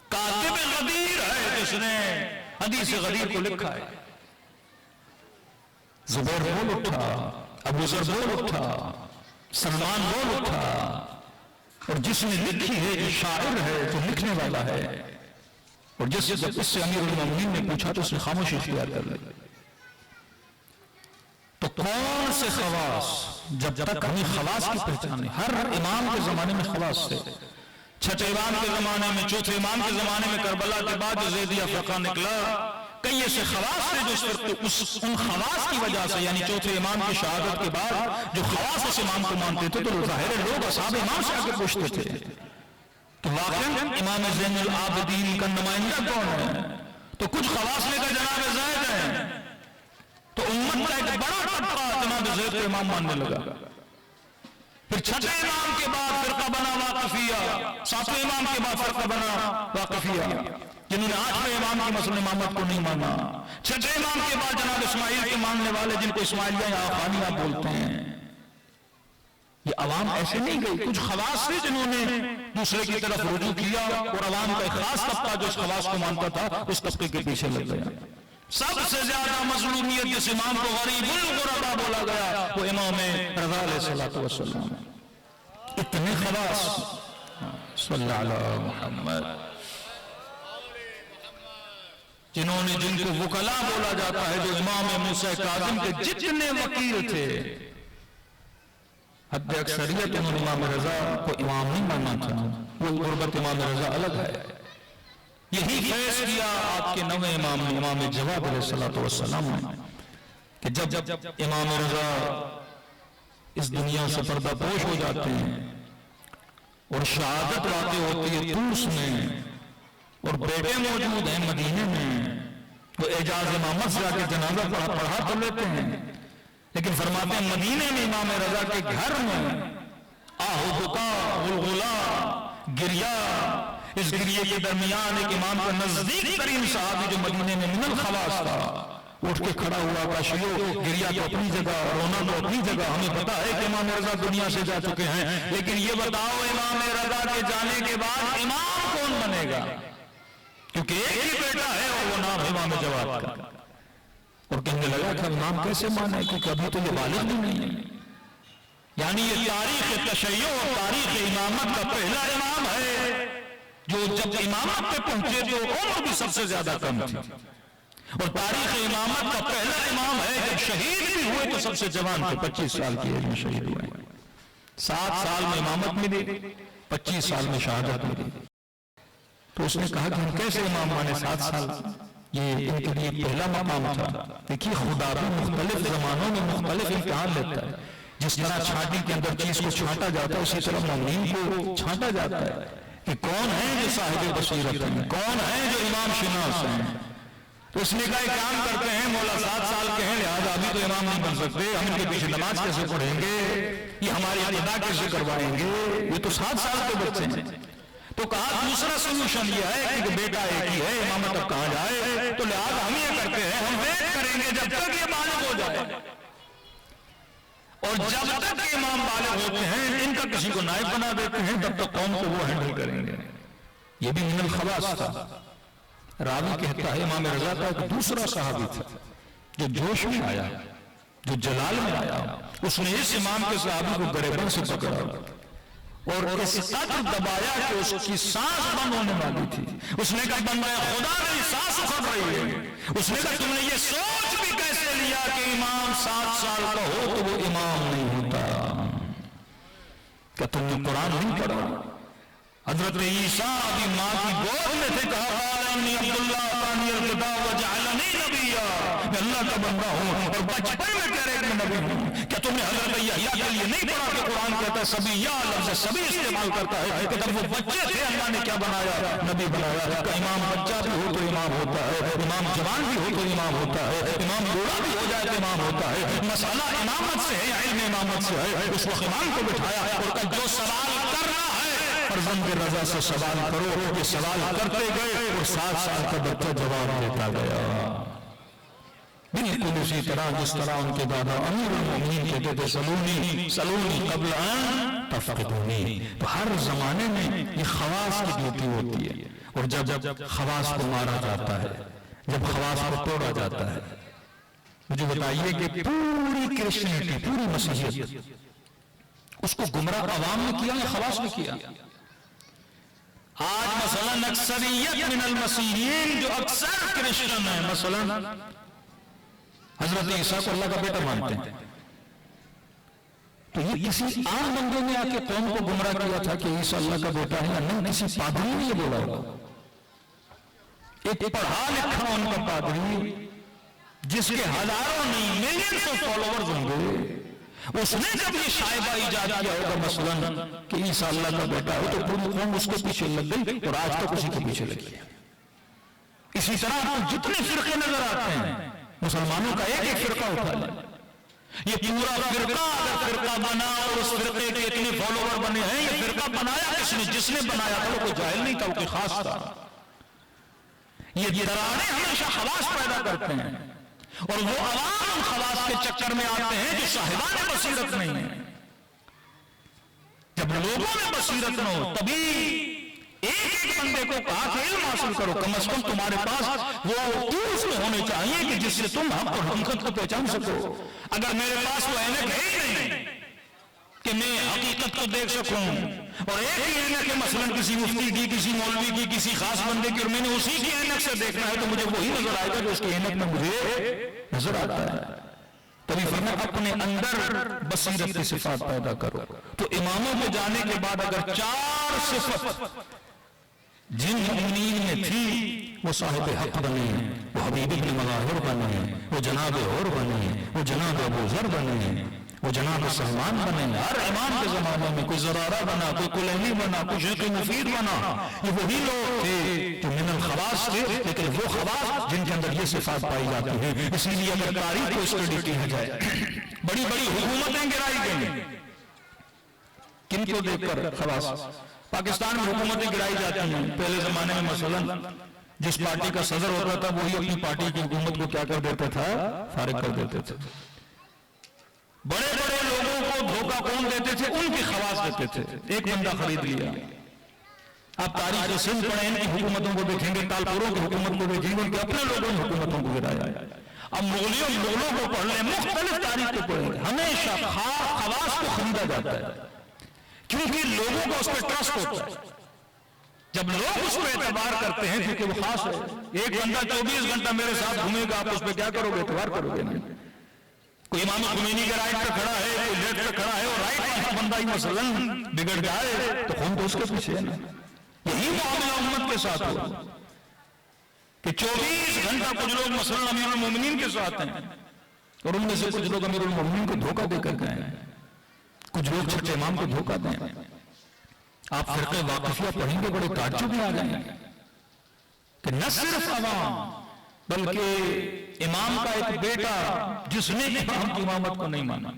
S1: کاتب غدیر ہے جس نے حدیث غدیر کو لکھا ہے. زبیر بول اٹھا, ابو ذر بول اٹھا, سلمان بول اٹھا, اور جس نے لکھی ہے جو شاعر ہے, جو لکھنے والا ہے, اور جب اس سے امیر المومنین نے پوچھا تو اس نے خاموشی اختیار کر لی. تو کون سے خواص, جب تک ہمیں خواص کی پہچان ہے. ہر امام کے زمانے میں خواص تھے. چھٹے امام کے زمانے میں, چوتھے امام کے زمانے میں, کربلا کے بعد جو زیدیہ فرقہ نکلا, کئی ایسے خواص تھے جو ان خواص کی وجہ سے, یعنی چوتھے امام کی شہادت کے بعد جو خواص اس امام کو مانتے تھے تو ظاہر لوگ اصحاب امام سے آگے پوچھتے تھے تو واقعا امام زین العابدین کا نمائندہ کون ہے؟ تو کچھ خواص لے کر جناب زید ہیں. تو امت کا ایک بڑا طبقہ جناب زید کو امام ماننے لگا. پھر چھٹے امام کے بعد فرقہ بنا واقفیہ, ساتویں امام کے بعد فرقہ بنا واقفیہ جنہوں نے 8ویں امام کی مثلا امامت کو نہیں مانا. چھٹے امام کے بعد جناب اسماعیل کے ماننے والے جن کو اسماعیلیہ یا آخانیہ بولتے ہیں. یہ عوام ایسے نہیں گئی. کچھ خواص تھے جنہوں نے دوسرے کی طرف رجوع کیا اور عوام کا ایک خاص طبقہ جو اس خواص کو مانتا تھا اس طبقے کے پیچھے لگ گیا. سب سے زیادہ مظلومیت جس امام کو غریب الغربا بولا گیا وہ امام رضا علیہ السلام. اتنے خواص. صلی اللہ علیہ محمد. جنہوں نے, جن کو وکلا بولا جاتا ہے, جو امام موسیٰ کاظم کے جتنے وکیل تھے, حد اکثریت انہوں نے امام رضا کو امام نہیں مانا تھا. وہ غربت امام رضا الگ ہے. یہی فیض کیا آپ کے نویں امام نے, امام جواد علیہ السلام نے, کہ جب امام رضا اس دنیا سے پردہ پوش ہو جاتے ہیں اور شہادت واقع ہوتی ہے طوس میں, اور بیٹے موجود ہیں مدینے میں, وہ اعجاز امامت سے آ کے جنازہ پڑھا تو لیتے ہیں, لیکن فرماتے ہیں مدینے میں امام رضا کے گھر میں آہو بکا غلغلہ گریا, اس گریے کے درمیان ایک امام کا نزدیک ترین صحابی جو مدینے میں من الخواص تھا, اٹھ کے کھڑا ہوا کا شیو, گریا تو اپنی جگہ, رونا تو اپنی جگہ. ہمیں پتا ہے کہ امام رضا دنیا سے جا چکے ہیں, لیکن یہ بتاؤ امام رضا کے جانے کے بعد امام کون بنے گا؟ کیونکہ ایک ہی بیٹا ہے اور وہ نام امام جواد کا. اور کہنے لگا کہ امام کیسے مانے, کیونکہ ابھی تو یہ بالغ بھی نہیں ہے. یعنی یہ تاریخ تشیع اور تاریخ امامت کا پہلا امام ہے جو جب امامت پہ پہنچے تو عمر بھی سب سے زیادہ کم تھی, اور تاریخ امامت کا پہلا امام ہے جب شہید بھی ہوئے تو سب سے جوان تھے, 25 سال کی ایج میں شہید ہوئے. 7 سال میں امامت ملی, 25 سال میں شہادت ملی. تو اس نے کہا کہ ہم کیسے امام مانے 7 سال؟ یہ ان کے لیے پہلا مقام تھا. دیکھیے خدا بھی مختلف زمانوں میں مختلف امتحان لیتا ہے. جس طرح چھانٹی کے اندر چیز کو چھانٹا جاتا ہے اسی طرح مومنین کو چھانٹا جاتا ہے کہ کون ہے جو صاحب بصیرت ہیں, کون ہے جو امام شناس ہیں. تو اس نے کہا ایک کام کرتے ہیں, مولا 7 سال کے ہیں لہذا ابھی تو امام نہیں بن سکتے, ہم ان کے پیچھے نماز کیسے پڑھیں گے, یہ ہماری ادا کیسے کروائیں گے, یہ تو 7 سال کے بچے ہیں. تو کہا دوسرا سولوشن یہ ہے کہ بیٹا ایک ہی ہے, امامت اب کہاں جائے, تو لہذا ہم یہ کرتے ہیں ہم ویٹ کریں گے جب تک یہ بالغ ہو جائے, اور جب تک امام بالغ ہوتے ہیں ان کا کسی کو نائب بنا دیتے ہیں, تب تک قوم کو وہ ہینڈل کریں گے. یہ بھی من الخواص تھا. راوی کہتا ہے امام رضا کا ایک دوسرا صحابی تھا جو جوش میں آیا, جو جلال میں آیا, اس نے اس امام کے صحابی کو گریبان سے پکڑا اور اس قدر دبایا کہ اس کی سانس بند ہونے والی تھی. اس نے کہا بندہ خدا نہیں سانس اکھڑ رہی ہے. اس نے کہا تم نے یہ سوچ بھی کیسے لیا کہ امام 7 سال کا ہو تو وہ امام نہیں ہوتا, کیا تم نے قرآن نہیں پڑھا؟ حضرت عیسیٰ ابھی ماں کی گود میں تھے, کہا انی عبداللہ آتانی الکتاب وجعلنی نبیا, میں اللہ کا بندہ ہوں اور بچپن میں کہہ رہے کہ میں نبی ہوں. کیا تم نے حضرت یحییٰ کے لیے نہیں پڑھا کہ قرآن کہتا ہے سبھی یا لفظ سبھی استعمال کرتا ہے کہ جب وہ بچے تھے اللہ نے کیا بنایا, نبی بنایا. کہ امام بچہ بھی ہو تو امام ہوتا ہے, امام جوان بھی ہو تو امام ہوتا ہے, امام بوڑھا بھی ہو جائے تو امام ہوتا ہے. مسئلہ امامت سے ہے, علم امامت سے ہے. اس وقت امام کو بٹھایا اور کہا جو سوال کرنا ہے فرزند رضا سے سوال کرو. یہ سوال کرتے گئے اور 7 سال کا بچہ جواب دیتا گیا. بالکل اسی طرح جس طرح ان کے دادا امیر المومنین کہتے تھے سلونی سلونی قبل ان تفقدونی. تو ہر زمانے میں یہ خواص کی ڈیوٹی ہوتی ہے, اور جب خواص کو مارا جاتا ہے, جب خواص کو توڑا جاتا ہے. مجھے بتائیے کہ پوری کرسچینٹی, پوری مسیحیت اس کو گمراہ عوام نے کیا یا خواص نے کیا؟ آج مثلا اکثریت من المسیحیین جو اکثر کرسچن ہیں مثلا حضرت عیسیٰ کو اللہ کا بیٹا مانتے ہیں, تو یہ کسی عام بندے نے آ کے قوم کو گمراہ کیا تھا کہ عیسیٰ اللہ کا بیٹا ہے, یا نہیں کسی پادری نے یہ بولا ہوگا. ایک پڑھا لکھا ان کا پادری جس کے ہزاروں نہیں ملینز آف فالوورز ہوں گے, اس نے جب یہ شائبہ ایجاد کیا ہوگا مثلا کہ عیسیٰ اللہ کا بیٹا ہو, تو پوری قوم اس کے پیچھے لگ گئی اور آج تک اسی کے پیچھے لگی. اسی طرح آپ کو جتنے فرقے نظر آتے ہیں مسلمانوں کا ایک فرقہ اٹھا لیں, یہ پورا فرقہ اگر فرقہ بنا اور اس فرقے کے اتنے فالوور بنے ہیں, یہ فرقہ بنایا کس نے؟ جس نے بنایا تھا وہ کوئی جاہل نہیں تھا, وہ کوئی خاص تھا. یہ دراڑیں ہمیشہ خواص پیدا کرتے ہیں اور وہ عوام خواص کے چکر میں آتے ہیں جو صاحبان بصیرت نہیں ہیں. جب لوگوں میں بصیرت نہ ہو تبھی ایک بندے کو کہا کہ علم حاصل کرو, کم از کم تمہارے پاس وہ ٹولز ہونے چاہیے کہ جس سے تم حق اور حقیقت کو پہچان سکو. اگر میرے پاس وہ اینک ہے ہی نہیں کہ میں حقیقت کو دیکھ سکوں, اور ایک ہی اینک ہے مثلا کسی مفتی کی, کسی مولوی کی, کسی خاص بندے کی, اور میں نے اسی کی اینک سے دیکھنا ہے, تو مجھے وہی نظر آئے گا جو اس کی اینک میں مجھے نظر آتا ہے. تبھی فرمایا اپنے اندر بصیرت کی صفات پیدا کرو. تو اماموں کو جانے کے بعد اگر 4 صفت جن مومنین میں تھی وہ صاحب حق بنے, وہ حبیب ابن مظاہر بنے, وہ جناب اور بنے, وہ جناب ابو ذر بنے, وہ جناب سلمان بنے. ہر امام کے زمانے میں کوئی زرارہ بنا, کوئی کلینی بنا, کوئی شیخ مفید بنا. یہ وہی لوگ تھے جو من الخواص تھے, لیکن وہ خواص جن کے اندر یہ صفات پائی جاتی ہیں. اسی لیے اگر تاریخ کو اسٹڈی کیا جائے, بڑی بڑی حکومتیں گرائی گئیں. کن کو دیکھ کر خواص؟ پاکستان میں حکومتیں گرائی جاتی ہیں. پہلے زمانے میں مثلا جس پارٹی کا صدر ہوتا تھا وہی اپنی پارٹی کی حکومت کو کیا کر دیتا تھا؟ فارغ کر دیتے تھے. بڑے بڑے لوگوں کو دھوکہ کون دیتے تھے؟ ان کی خواص دیتے تھے. ایک بندہ خرید لیا. آپ تاریخ سندھ پڑھیں, ان کی حکومتوں کو دیکھیں گے, تالپوروں کی حکومت کو دیکھیں گے, ان کے اپنے لوگوں نے حکومتوں کو گرایا. اب مغلوں کو پڑھ لیں, مختلف تاریخ کو پڑھیں گے, ہمیشہ خواص کو خریدا جاتا ہے کیونکہ لوگوں کو اس پہ ٹرسٹ ہوتا ہے. جب لوگ اس پہ اعتبار کرتے ہیں کیونکہ وہ خاص ہے. ایک بندہ 24 گھنٹہ میرے ساتھ گھومے گا, آپ اس پہ کیا کرو گے؟ اعتبار کرو گے. کوئی امام خمینی کے رائٹ پہ کھڑا ہے, کوئی لیفٹ پہ کھڑا ہے, اور رائٹ والا بندہ ہی مثلا بگڑ جائے تو خون تو اس کے پیچھے ہے نا. یہی معاملہ امت کے ساتھ ہوا کہ 24 گھنٹہ کچھ لوگ مثلا امیر المومنین کے ساتھ ہیں اور ان میں سے کچھ لوگ امیر المومنین کو دھوکہ دے کر گئے ہیں، کچھ لوگ چھٹے امام کو دھوکہ دیں۔ آپ فرقہ واقفیہ پڑھیں گے بڑے تعجب میں آ جائیں گے کہ نہ صرف عوام بلکہ امام کا ایک بیٹا جس نے امام کی امامت کو نہیں مانا،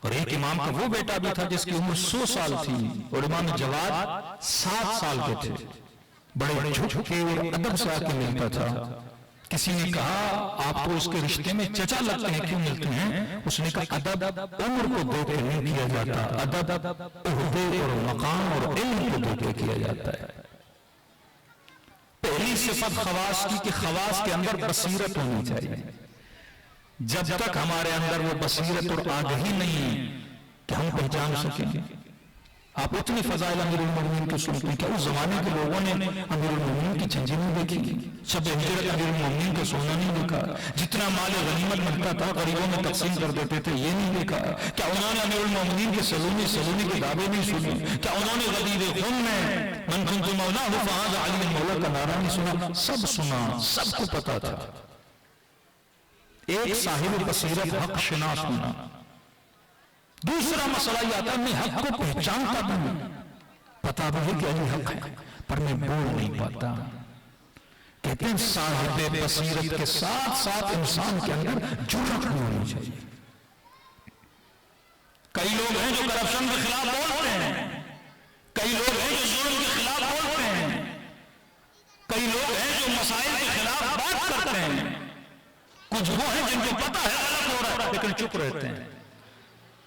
S1: اور ایک امام کا وہ بیٹا بھی تھا جس کی عمر 100 سال تھی اور امام جواد 7 سال کے تھے، بڑے جھکے اور ادب سے آ کے ملتا تھا۔ کسی نے کہا آپ کو اس کے رشتے میں چچا لگتے ہیں، کیوں ملتے ہیں؟ اس نے کہا ادب عمر کو دو کے نہیں کیا جاتا، ادب عہدے اور مقام اور علم کو دو کے کیا جاتا ہے۔ پہلی صفت خواص کی کہ خواص کے اندر بصیرت ہونی چاہیے۔ جب تک ہمارے اندر وہ بصیرت اور آگہی نہیں ہے کہ ہم پہچان سکیں۔ آپ اتنی فضائل امیر المومنین کے سنتے ہیں کہ اس زمانے کے لوگوں نے امیر المومنین کی جنجی نہیں دیکھی، شب ہجرت امیر المومنین کا سونا نہیں دیکھا، جتنا مال غنیمت ملتا تھا غریبوں میں تقسیم کر دیتے تھے یہ نہیں دیکھا، کیا انہوں نے امیر المومنین کے سلونی کے دعوے نہیں سنے، کیا انہوں نے غدیر خون میں من کنت مولاہ فہذا علی مولا کا نعرہ نہیں سنا؟ سب سنا، سب کو پتا تھا۔ ایک صاحب بصیرت حق شناس ہونا۔ دوسرا مسئلہ یہ آتا ہے میں حق کو پہچانتا بھی ہوں، پتا بھی ہے کہ یہ حق ہے پر میں بول نہیں پاتا۔ کہتے ہیں صاحب بصیرت کے ساتھ ساتھ انسان کے اندر جرأت بھی ہونی چاہیے۔ کئی لوگ ہیں جو کرپشن کے خلاف بولتے ہیں، کئی لوگ ہیں جو ظلم کے خلاف بولتے ہیں، کئی لوگ ہیں جو مسائل کے خلاف بات کرتے ہیں، کچھ وہ ہیں جن کو پتا ہے غلط ہو رہا ہے لیکن چپ رہتے ہیں۔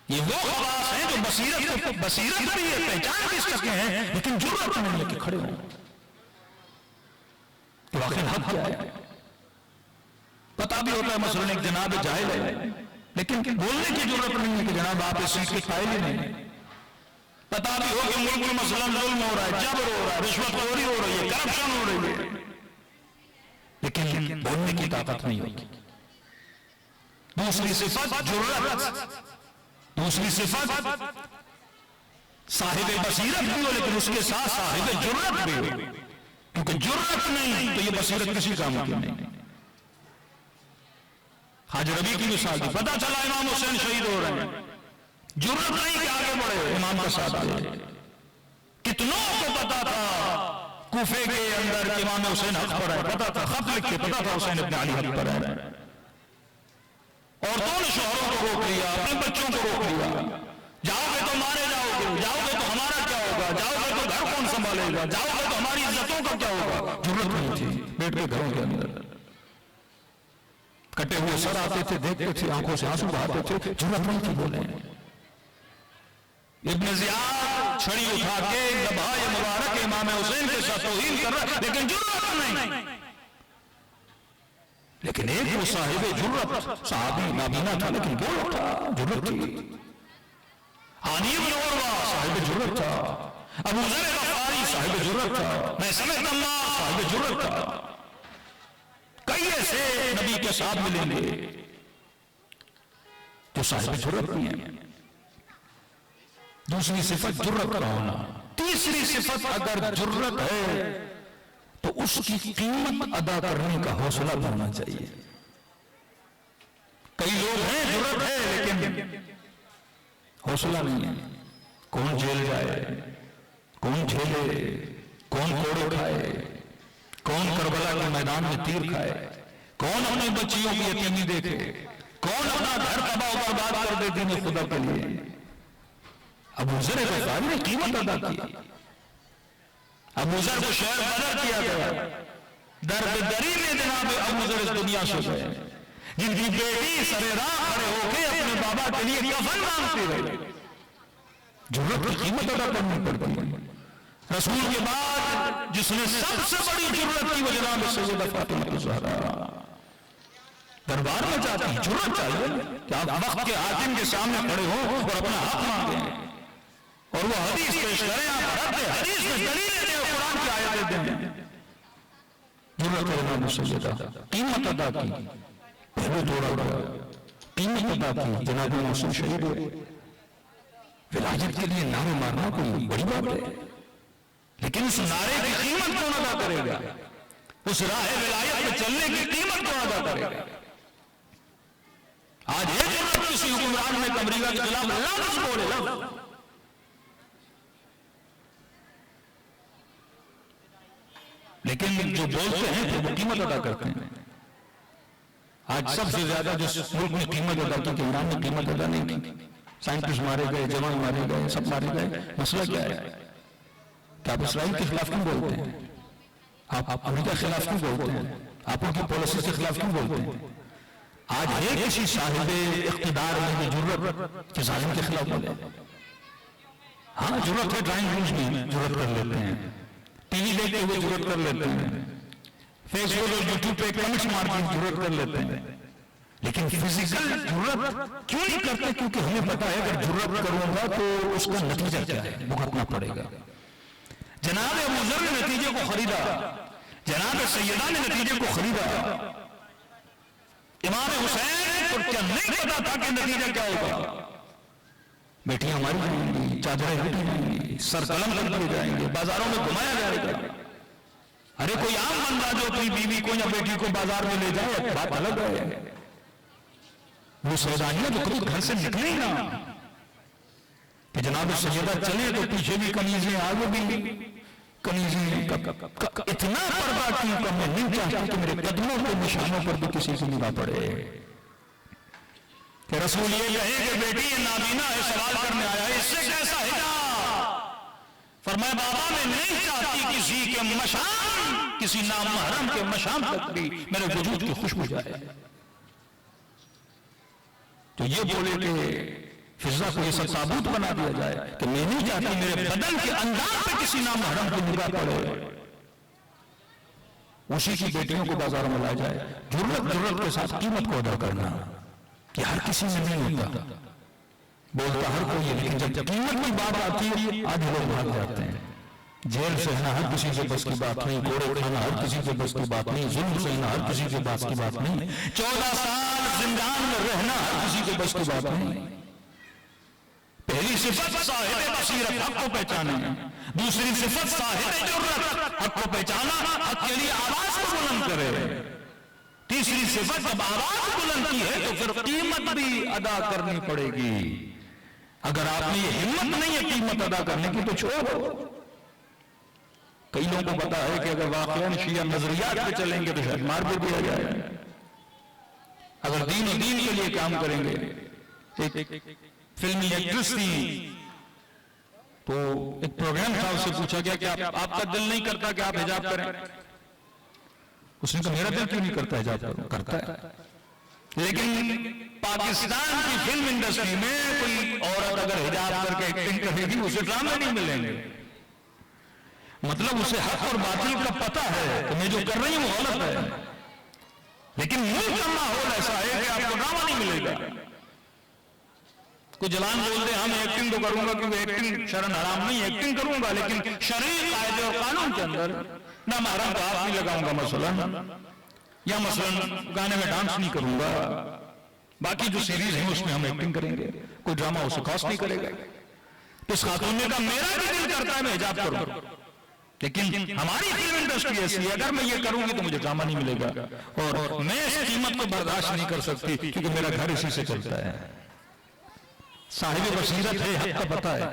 S1: یہ وہ خواص ہیں جو بصیرت بھی ہے، پہچان بھی سکتے ہیں لیکن جرأت نہیں ہے کہ کھڑے ہوں کہ آخر حق کیا ہے۔ پتا بھی ہوتا ہے مثلا ایک جناب جاہل ہے لیکن بولنے کی جرأت نہیں ہے کہ جناب آپ اس چیز کے قائل ہی نہیں۔ پتا بھی ہو کہ ملک میں مثلا ظلم ہو رہا ہے، جبر ہو رہا ہے، رشوت خوری ہو رہی ہے، کرپشن ہو رہی ہے، لیکن بولنے کی طاقت نہیں ہوتی۔ دوسری صفت جرأت، دوسری صفت صاحب بصیرت بھی ہو لیکن اس کے ساتھ صاحب جرأت بھی ہو، کیونکہ جرأت نہیں تو یہ بصیرت کسی کام کی نہیں۔ خواجہ ربیع کی مثال دی، پتا چلا امام حسین شہید ہو رہے ہیں، جرأت نہیں کہ آگے بڑھے امام کا ساتھ آئے۔ کتنوں کو پتا تھا کوفے کے اندر امام حسین حق پر ہے، پتا تھا خط لکھ کے پتا تھا حسین ابن علی حق پر ہے، عورتوں نے شوہروں کو روک لیا، اپنے بچوں کو روک لیا، جاؤ گے تو مارے جاؤ گے، جاؤ گے تو ہمارا کیا ہوگا، جاؤ گے تو گھر کون سنبھالے گا، جاؤ گے تو ہماری عزتوں کا کیا ہوگا۔ جرأت نہیں تھی بیٹھ کے گھروں کے اندر، کٹے ہوئے سر آتے تھے، دیکھتے تھے، آنکھوں سے آنسو بہاتے تھے، جرأت نہیں تھی بولے۔ ابن زیاد چھڑی اٹھا کے لبہائے مبارک امام حسین کے ساتھ توہین کر رہا لیکن جرأت نہیں۔ لیکن ایک وہ صاحب جرأت، صحابی نابینا تھا لیکن بول اٹھا، جرأت تھی۔ ہانی بن عروہ صاحب جرأت تھا، ابو ذر غفاری صاحب جرأت تھا، میں سمجھ اللہ صاحب جرأت تھا۔ کئی ایسے نبی کے ساتھ ملیں گے جو صاحب جرأت نہیں ہے۔ دوسری صفت جرأت کا ہونا۔ تیسری صفت اگر جرأت ہے تو اس کی قیمت ادا کرنے کا حوصلہ ہونا چاہیے۔ کئی لوگ ہیں جرأت ہے لیکن حوصلہ نہیں ہے، کون جیل جائے، کون جھیلے، کون کوڑے کھائے، کون کربلا کے میدان میں تیر کھائے، کون اپنی بچیوں کی یتیمی دیکھے، کون اپنا گھر تباہ و برباد کر دے دین خدا کے لیے۔ ابو ذر غفاری نے قیمت ادا کی، ابو ذر کو شہر بدر کیا گیا، درد دری میں جناب ابو ذر اس دنیا سے گئے، جن کی بیٹی سر راہ کھڑے ہو کے اپنے بابا کے لیے کفن مانگتی رہی۔ جرأت کی قیمت ادا کرنی پڑتی ہے۔ رسول کے بعد جس نے سب سے بڑی جرأت کی وہ جناب سیدہ فاطمہ الزہرا، دربار میں جاتی جرأت چاہیے کہ آپ وقت کے حاکم کے سامنے کھڑے ہو اور اپنا حق مانگیں اور وہ حدیث پیش کریں، آپ رد حدیث میں دلیلیں دیں، قرآن کی آیتیں دیں۔ جرأت امام سیدہ، قیمت ادا کی، پہلے توڑا گیا، قیمت ادا کی، جناب محسن شہید ہوئے۔ ولایت کے لیے نعرے مارنا کوئی بڑی بات ہے؟ لیکن اس نعرے کی قیمت کون ادا کرے گا؟ اس راہ ولایت میں چلنے کی قیمت کون ادا کرے گا؟ آج یہ ضرورت کسی حکمران میں امریکہ کے خلاف لفظ بولے لفظ، لیکن جو بولتے ہیں وہ قیمت ادا کرتے ہیں۔ آج سب سے زیادہ جس ملک میں قیمت ادا کی کہ عمران نے قیمت ادا نہیں کی، سائنٹسٹ مارے گئے، جوان مارے گئے، سب مارے گئے، مسئلہ کیا ہے؟ کہ آپ اسرائیل کے خلاف کیوں بولتے ہیں؟ آپ امریکہ کے خلاف کیوں بولتے ہیں؟ آپ ان کی پالیسی کے خلاف کیوں بولتے ہیں؟ آج ہے کسی صاحب اقتدار میں یہ جرت کہ ظالم کے خلاف بولے؟ ہاں جرت ہے، ڈرائنگ رومز میں جرت کر لیتے ہیں، ٹی وی دیکھتے ہوئے جرت کر لیتے ہیں، فیس بک اور یوٹیوب پہ کمنٹس مار کے جرت کر لیتے ہیں، لیکن فزیکل جرت کیوں نہیں کرتے؟ کیونکہ ہمیں پتا ہے اگر جرت کروں گا تو اس کا نتیجہ کیا ہے، بھگتنا پڑے گا۔ جناب ابو ذر نے نتیجے کو خریدا، جناب سیدہ نے نتیجے کو خریدا، امام حسین کو کیا نہیں پتا تھا کہ نتیجہ کیا ہوگا؟ بیٹیاں ہماری جائیں گی، چادریں ہٹی جائیں گی، سر قلم لگ دیے جائیں گے، بازاروں میں گھمایا جائے گا۔ ارے کوئی عام بندہ جو اپنی بیوی کو یا بیٹی کو بازار میں لے جائے بات الگ ہے، وہ سیدانیاں جو کبھی گھر سے نکلیں نا کہ جناب سیدہ چلے تو پیچھے بھی کنیزیں، آگے بھی کنیزیں، اتنا پردہ کیوں کم ہے؟ نہیں چاہتا کہ میرے قدموں کے نشانوں پر بھی کسی کی نگاہ پڑے کہ رسول یہ کہے کہ بیٹی یہ نابینا ہے، سوال کرنے آیا ہے، اس سے کیسا حجاب؟ فرمایا بابا میں نہیں چاہتی کسی کے مشام، کسی نامحرم کے مشام تک بھی میرے وجود کی خوشبو جائے۔ تو یہ بولے کہ فضا کو یہ سب ثابت بنا دیا جائے کہ میں نہیں چاہتی میرے بدن کے انداز پہ کسی نامحرم کی نگاہ پڑے، اسی کی بیٹیوں کو بازاروں میں لایا جائے۔ جرت کے ساتھ قیمت کو ادا کرنا یہ ہر کسی میں نہیں ہوتا، بولتا ہر کوئی ہے، لیکن جب قیمت کی بات آتی ہے آدھے لوگ بھاگ جاتے ہیں۔ جیل سہنا ہر کسی کے بس کی بات نہیں، کوڑے کھانا ہر کسی کے بس کی بات نہیں، ظلم سہنا ہر کسی کے بس کی بات نہیں، 14 سال زندان میں رہنا ہر کسی کے بس کی بات نہیں۔ پہلی صفت صاحب بصیرت، حق کو پہچانا، دوسری صفت صاحب جرت، حق کو پہچانا، حق کے لیے آواز کو بلند کرے، تیسری صفت جب آواز بلند کی ہے تو پھر قیمت بھی ادا کرنی پڑے گی۔ اگر آپ نے یہ ہمت نہیں ہے قیمت ادا کرنے کی تو چھوڑو۔ کئی لوگوں کو پتا ہے کہ اگر واقعاً شیعہ نظریات پہ چلیں گے تو شاید مار بھی دیا جائے، اگر دین و دین کے لیے کام کریں گے۔ ایک فلمی ایکٹریس تھی تو ایک پروگرام تھا، اس سے پوچھا گیا کہ آپ کا دل نہیں کرتا کہ آپ حجاب کریں؟ اس نے کہا میرا دل کیوں نہیں کرتا حجاب کرتا ہے، لیکن پاکستان کی فلم انڈسٹری میں کوئی عورت اگر حجاب کر کے ایکٹنگ کرے گی اسے ڈرامے نہیں ملیں گے، مطلب اسے حق اور باطل کا پتہ ہے کہ میں جو کر رہی ہوں وہ غلط ہے، لیکن ملک کا ماحول ایسا ہے کہ آپ کو ڈرامہ نہیں ملے گا۔ کوئی جلان بولتے ہیں ہم ایکٹنگ تو کروں گا کیونکہ ایکٹنگ شرعاً حرام نہیں، ایکٹنگ کروں گا لیکن شرعی قاعدے اور قانون کے اندر نہ محرم کو ہاتھ نہیں لگاؤں گا مثلا، یا مثلا گانے میں ڈانس نہیں کروں گا، باقی جو سیریز ہیں اس میں ہم ایکٹنگ کریں گے، کوئی ڈرامہ اسے کاسٹ نہیں کرے گا۔ تو اس خاتون نے کہا میرا بھی دل کرتا ہے میں حجاب کروں، لیکن ہماری فلم انڈسٹری ایسی ہے اگر میں یہ کروں گی تو مجھے ڈرامہ نہیں ملے گا، اور میں اس قیمت کو برداشت نہیں کر سکتی کیونکہ میرا گھر اسی سے چلتا ہے۔ صاحب بصیرت ہے، حق کا پتہ ہے،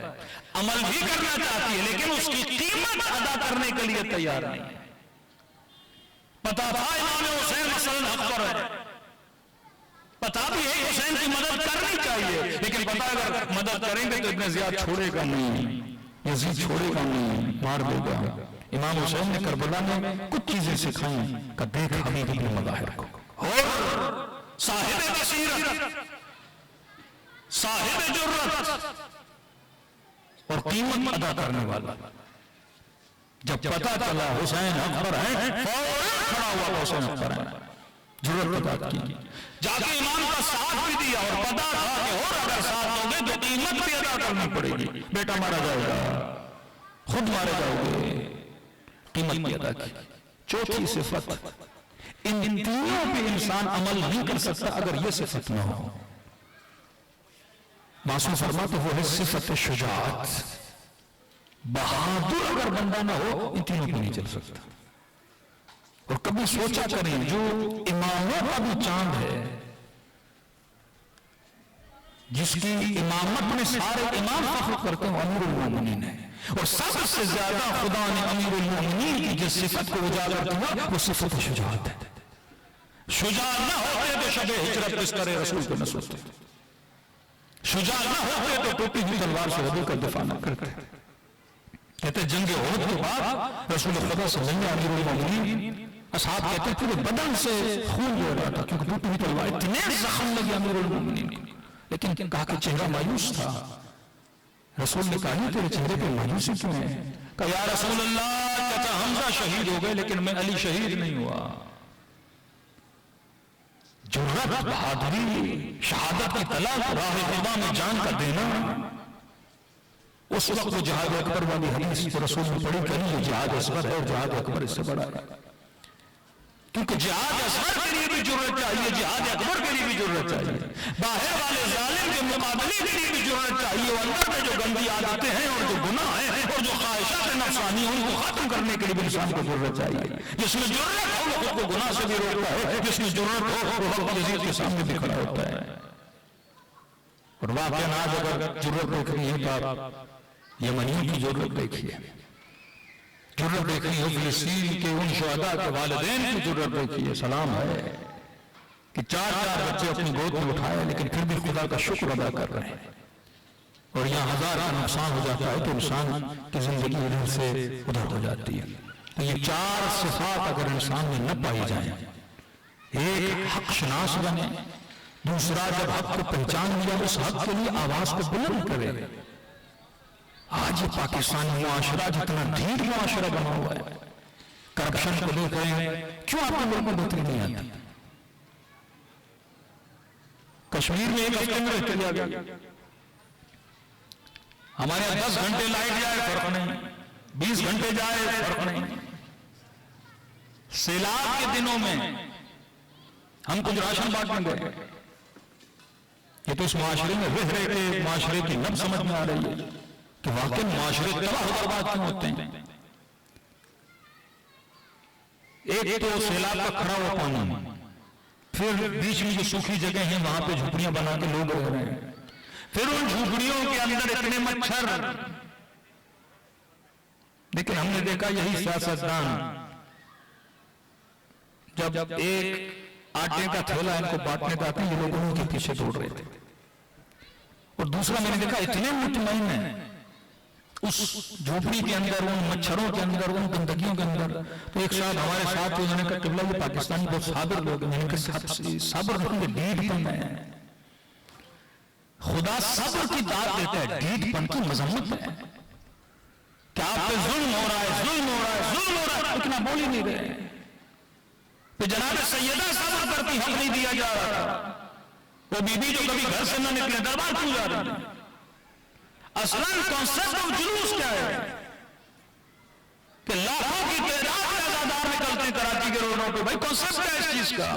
S1: عمل بھی کرنا چاہتی ہے لیکن اس کی قیمت ادا کرنے کے لیے تیار نہیں ہے۔ پتا تھا امام حسین مثلا حق پر ہے، پتا بھی ہے حسین کی مدد کرنی چاہیے، لیکن پتا اگر مدد کریں گے تو ابن زیاد چھوڑے گا نہیں، یزید چھوڑے گا نہیں، مار دے گا۔ امام حسین نے کربلا میں کچھ چیزیں سکھائیں کہ دیکھ حبیب ابن مظاہر کو، اور صاحب بصیرت، صاحب جرت اور قیمت ادا کرنے والا، جب پتا چلا حسین حق پر ہے فوراً کھڑا ہوا حسین حق پر ہے، جرت ادا کی، جا کے امام کا ساتھ بھی دیا، اور پتا تھا کہ اور اگر ساتھ ہوگے تو قیمت بھی ادا کرنی پڑے گی، بیٹا مارا جائے گا، خود مارے جاؤ گے، قیمت بھی ادا کی۔ چوتھی صفت، ان تینوں پہ انسان عمل نہیں کر سکتا اگر یہ صفت نہ ہو۔ معصوم فرماتے وہ ہے صفت شجاعت، بہادر اگر بندہ نہ ہو ان تینوں کو نہیں چل سکتا. اور کبھی سوچا کریں جو اماموں کا بھی چاند ہے، جس کی امامت میں سارے امام فخر کرتے ہیں، امیر المومنین ہے. اور سب سے زیادہ خدا نے امیر المومنین کی جس صفت کو اجاگر کیا وہ صفت شجاعت ہے. شجاع نہ ہوتے تو شب ہجرت کس کرے رسول پہ نہ سوچتے. شجاع نہ ہوتے تو ٹوٹی ہوئی تلوار سے عہدے کا دفاع نہ کرتے. کہتے جنگ احد کے بعد رسول خدا صلی اللہ علیہ المومنین اصحاب کہتے پورے بدن سے خون جو رہا تھا کیونکہ ٹوٹی ہوئی تلوار اتنے زخم لگے امیر المومنین. لیکن کہا کہ چہرہ مایوس تھا. رسول نے کہا یہ تیرے چہرے پہ مایوسی کیوں ہے؟ کہا یا رسول اللہ چچا حمزہ شہید ہو گئے لیکن میں علی شہید نہیں ہوا. جرأت، بہادری، شہادت کی طلب، راہ خدا میں جان کا دینا. اس وقت وہ جہاد اکبر والی حدیث کو رسول نے پڑھی کہیں یہ جہاد اصغر ہے اور جہاد اکبر اس سے بڑا ہے. کیونکہ جہاد اصغر کے لیے بھی جرأت چاہیے، جہاد اکبر کے لیے بھی جرأت چاہیے. باہر والے ظالم کے مقابلے کے لیے بھی جرأت چاہیے. اور اندر میں جو گندی عادتیں ہیں اور جو گناہ ہیں اور جو خواہشات نفسانی ہیں ان کو ختم کرنے کے لیے بھی انسان کو جرأت چاہیے. جس میں جرأت ہو وہ خود کو گناہ سے بھی روکتا ہے، جس میں جرأت ہو وہ حق یزید کے سامنے بھی کھڑا ہوتا ہے. اور واقعاً آج اگر جرأت دیکھنی ہے تو آپ یمنیوں کی جرأت دیکھیے. جرأت دیکھنی ہو فلسطین کے ان شہداء کے والدین کی جرأت دیکھیے. سلام ہے کہ چار بچے اپنی گود میں اٹھائے لیکن پھر بھی خدا کا شکر ادا کر رہے ہیں. اور یہاں ہزار کا نقصان ہو جاتا ہے تو انسان کی زندگی ادھر سے ادھر ہو جاتی ہے. تو یہ چار صفات اگر انسان میں نہ پائی جائیں، ایک حق شناس بنے، دوسرا جب حق کو پہچان لیا اس حق کے لیے آواز کو بلند کرے. آج یہ پاکستانی معاشرہ جتنا ڈھیٹ معاشرہ بنا ہوا ہے، کرپشن کو لے کر کیوں آپ کے ملک میں بہتری نہیں آتی؟ کشمیر میں ایک ہفتے میں رہتے جا گیا، ہمارے 10 گھنٹے لائٹ جائے فرق نہیں، 20 گھنٹے جائے فرق نہیں. سیلاب کے دنوں میں ہم کچھ راشن بانٹنے گئے. یہ تو اس معاشرے میں رہ رہے کے معاشرے کی نب سمجھ میں آ رہی ہے کہ واقعی معاشرے تباہ و برباد کیوں ہوتے ہیں. ایک تو سیلاب کا کھڑا ہوا پانی، پھر بیچ میں جو سوکھی جگہ ہیں وہاں پہ جھوپڑیاں بنا کے لوگ رہ رہے ہیں، پھر ان جھوپڑیوں کے اندر اتنے مچھر. لیکن ہم نے دیکھا یہی سیاستدان جب ایک آٹے کا تھیلا ان کو بانٹنے کا آتا ہے یہ لوگ انہوں کے پیچھے دوڑ رہے تھے. اور دوسرا میں نے دیکھا اتنے مطمئن ہیں اس جھوپڑی کے اندر، ان مچھروں کے اندر، ان گندگیوں کے اندر. تو ایک صاحب ہمارے ساتھ تھے، انہوں نے کہا قبلہ یہ پاکستانی بہت صابر لوگ ہیں. میں نے کہا صبر رکھیں گے، ڈیٹ پن ہے. خدا صبر کی داد دیتا ہے، ڈیٹ پن کی مذمت ہے. کہ آپ پہ ظلم ہو رہا ہے، ظلم ہو رہا ہے، ظلم ہو رہا ہے، اتنا بول ہی نہیں رہے. پھر جناب سیدہ صبر کرتی حق نہیں دیا جا رہا. وہ بی بی جو کبھی گھر سے نہ نکلے دربار کیوں جا رہی ہے؟ اصلاً کانسیپٹ اور جلوس کیا ہے کہ لاکھوں کی تعداد میں عزادار نکلتے ہیں کراچی کے روڈوں پہ. بھائی کانسیپٹ کیا ہے اس چیز کا؟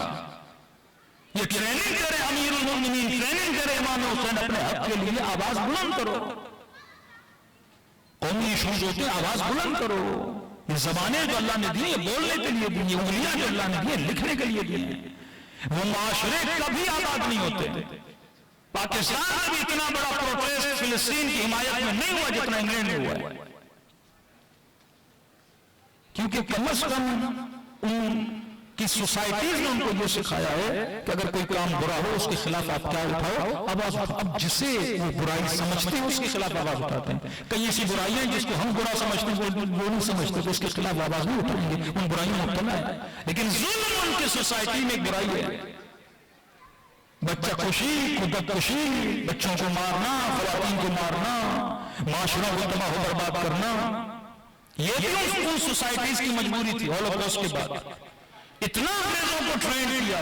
S1: یہ ٹریننگ کرے امیر المومنین، ٹریننگ کرے امام حسین. اپنے حق کے لیے آواز بلند کرو. قومی ایشوز ہوتے ہیں، آواز بلند کرو. یہ زبانیں جو اللہ نے دی یہ بولنے کے لیے دی، یہ انگلیاں جو اللہ نے دی لکھنے کے لیے دی. وہ معاشرے کبھی آباد نہیں ہوتے. پاکستان میں بھی اتنا بڑا پروٹیسٹ فلسطین کی حمایت میں نہیں ہوا جتنا انگلینڈ میں ہوا ہے. کیونکہ کم از کم ان کی سوسائٹیز نے ان کو یہ سکھایا ہے کہ اگر کوئی کام برا ہو اس کے خلاف آپ کیا اٹھاؤ، آواز اٹھاؤ. اب جسے وہ برائی سمجھتے ہیں اس کے خلاف آواز اٹھاتے ہیں. کئی ایسی برائیاں جس کو ہم برا سمجھتے ہیں وہ نہیں سمجھتے تو اس کے خلاف آواز نہیں اٹھائیں گے، ان برائیوں میں مبتلا ہے. لیکن ظلم ان کی سوسائٹی میں ایک برائی ہے. بچہ کشی، خودت کشی، بچوں کو مارنا، خواتین کو مارنا، معاشرہ کو تباہ و برباد کرنا. یہ بھی ان سوسائٹیز کی مجبوری تھی. ہولوکاسٹ کے بعد اتنا انگریزوں کو ٹرین کیا،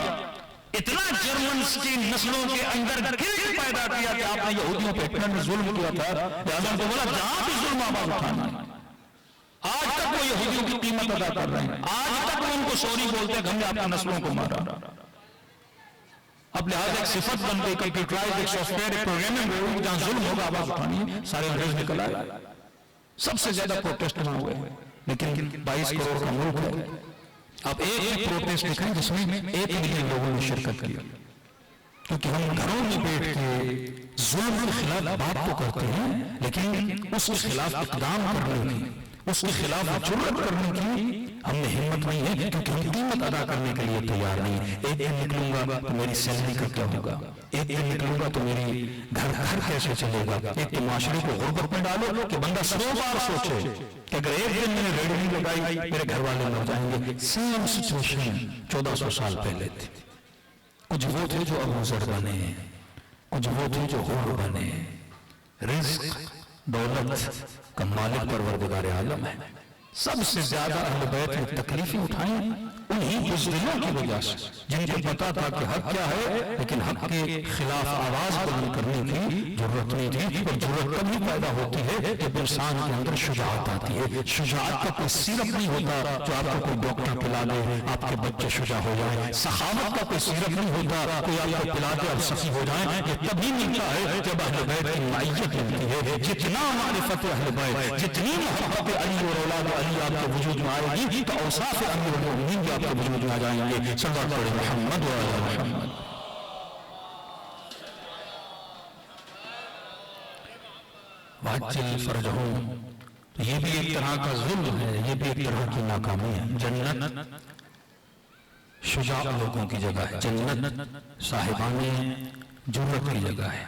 S1: اتنا جرمنز کی نسلوں کے اندر گلٹ پیدا کیا کہ آپ نے یہودیوں پہ اتنا ظلم کیا تھا. لہذا کو بولا جہاں بھی ظلم آواز اٹھانا ہے. آج تک وہ یہودیوں کی قیمت ادا کر رہے ہیں. آج تک وہ ان کو سوری بولتے ہیں کہ ہم نے اپنے نسلوں کو مارا. اب لہٰذا ایک صفت بن گئی، کمپیوٹرائز ایک سافٹ ویئر، ایک پروگرامنگ ہو، جہاں ظلم ہوگا آواز اٹھانی ہے. سارے انگریز نکل آئے. سب سے زیادہ پروٹیسٹ وہاں ہوئے، لیکن 22 کروڑ کا ملک ہے. اب ایک پروٹیسٹ دکھائیں جس میں 1 ملین لوگوں نے شرکت کی. کیونکہ ہم گھروں میں بیٹھ کے ظلم کے خلاف بات تو کرتے ہیں، لیکن اس کے خلاف اقدام کرنے کی، اس کے خلاف جرأت کرنے کی ہم میں ہمت نہیں ہے، کیونکہ ہم قیمت ادا کرنے کے لیے تیار نہیں. ایک دن نکلوں گا تو میری سیلری کا کیا ہوگا، ایک دن نکلوں گا تو میری گھر کیسے چلے گا. ایک تو معاشرے کو غربت میں ڈالو کہ بندہ 100 بار سوچے کہ اگر ایک دن میں نے ریڈیو نہیں لگائی میرے گھر والے مر جائیں گے. سیم سچویشن 1400 سال پہلے تھی. کچھ وہ تھے جو ابو ذر بنے، کچھ وہ تھے جو غور بنے. رزق دولت کا مالک پروردگار عالم ہے. سب سے زیادہ اہل بیت نے تکلیفیں اٹھائیں انہی بزدلوں کی وجہ سے، جن کو پتا تھا کہ حق کیا ہے لیکن حق کے خلاف آواز بلند کرنے کی ضرورت نہیں تھی. اور ضرورت تبھی پیدا ہوتی ہے جب انسان کے اندر شجاعت آتی ہے. شجاعت کا کوئی سیرپ نہیں ہوتا جو آپ کو کوئی ڈاکٹر پلا دے آپ کے بچے شجاع ہو جائیں. سخاوت کا کوئی سیرپ نہیں ہوتا کوئی آپ کو پلا دے اور سخی ہو جائیں. یہ تبھی ملتا ہے جب اہل بیت کی معیت ملتی ہے. جتنا معرفت اہل بیت، جتنی محبت علی اور اولاد علی آپ کے وجود میں آئے گی تو اوصاف امیر المؤمنین بھی آپ کے وجود میں آ جائیں گے. صلی اللہ علیہ محمد و علی محمد. وَعَجِّلْ فَرْجَهُمْ، تو یہ بھی ایک طرح کا ظلم ہے، یہ بھی ایک طرح کی ناکامی ہے. جنت شجاع لوگوں کی جگہ ہے، جنت صاحبان جرأت کی جگہ ہے.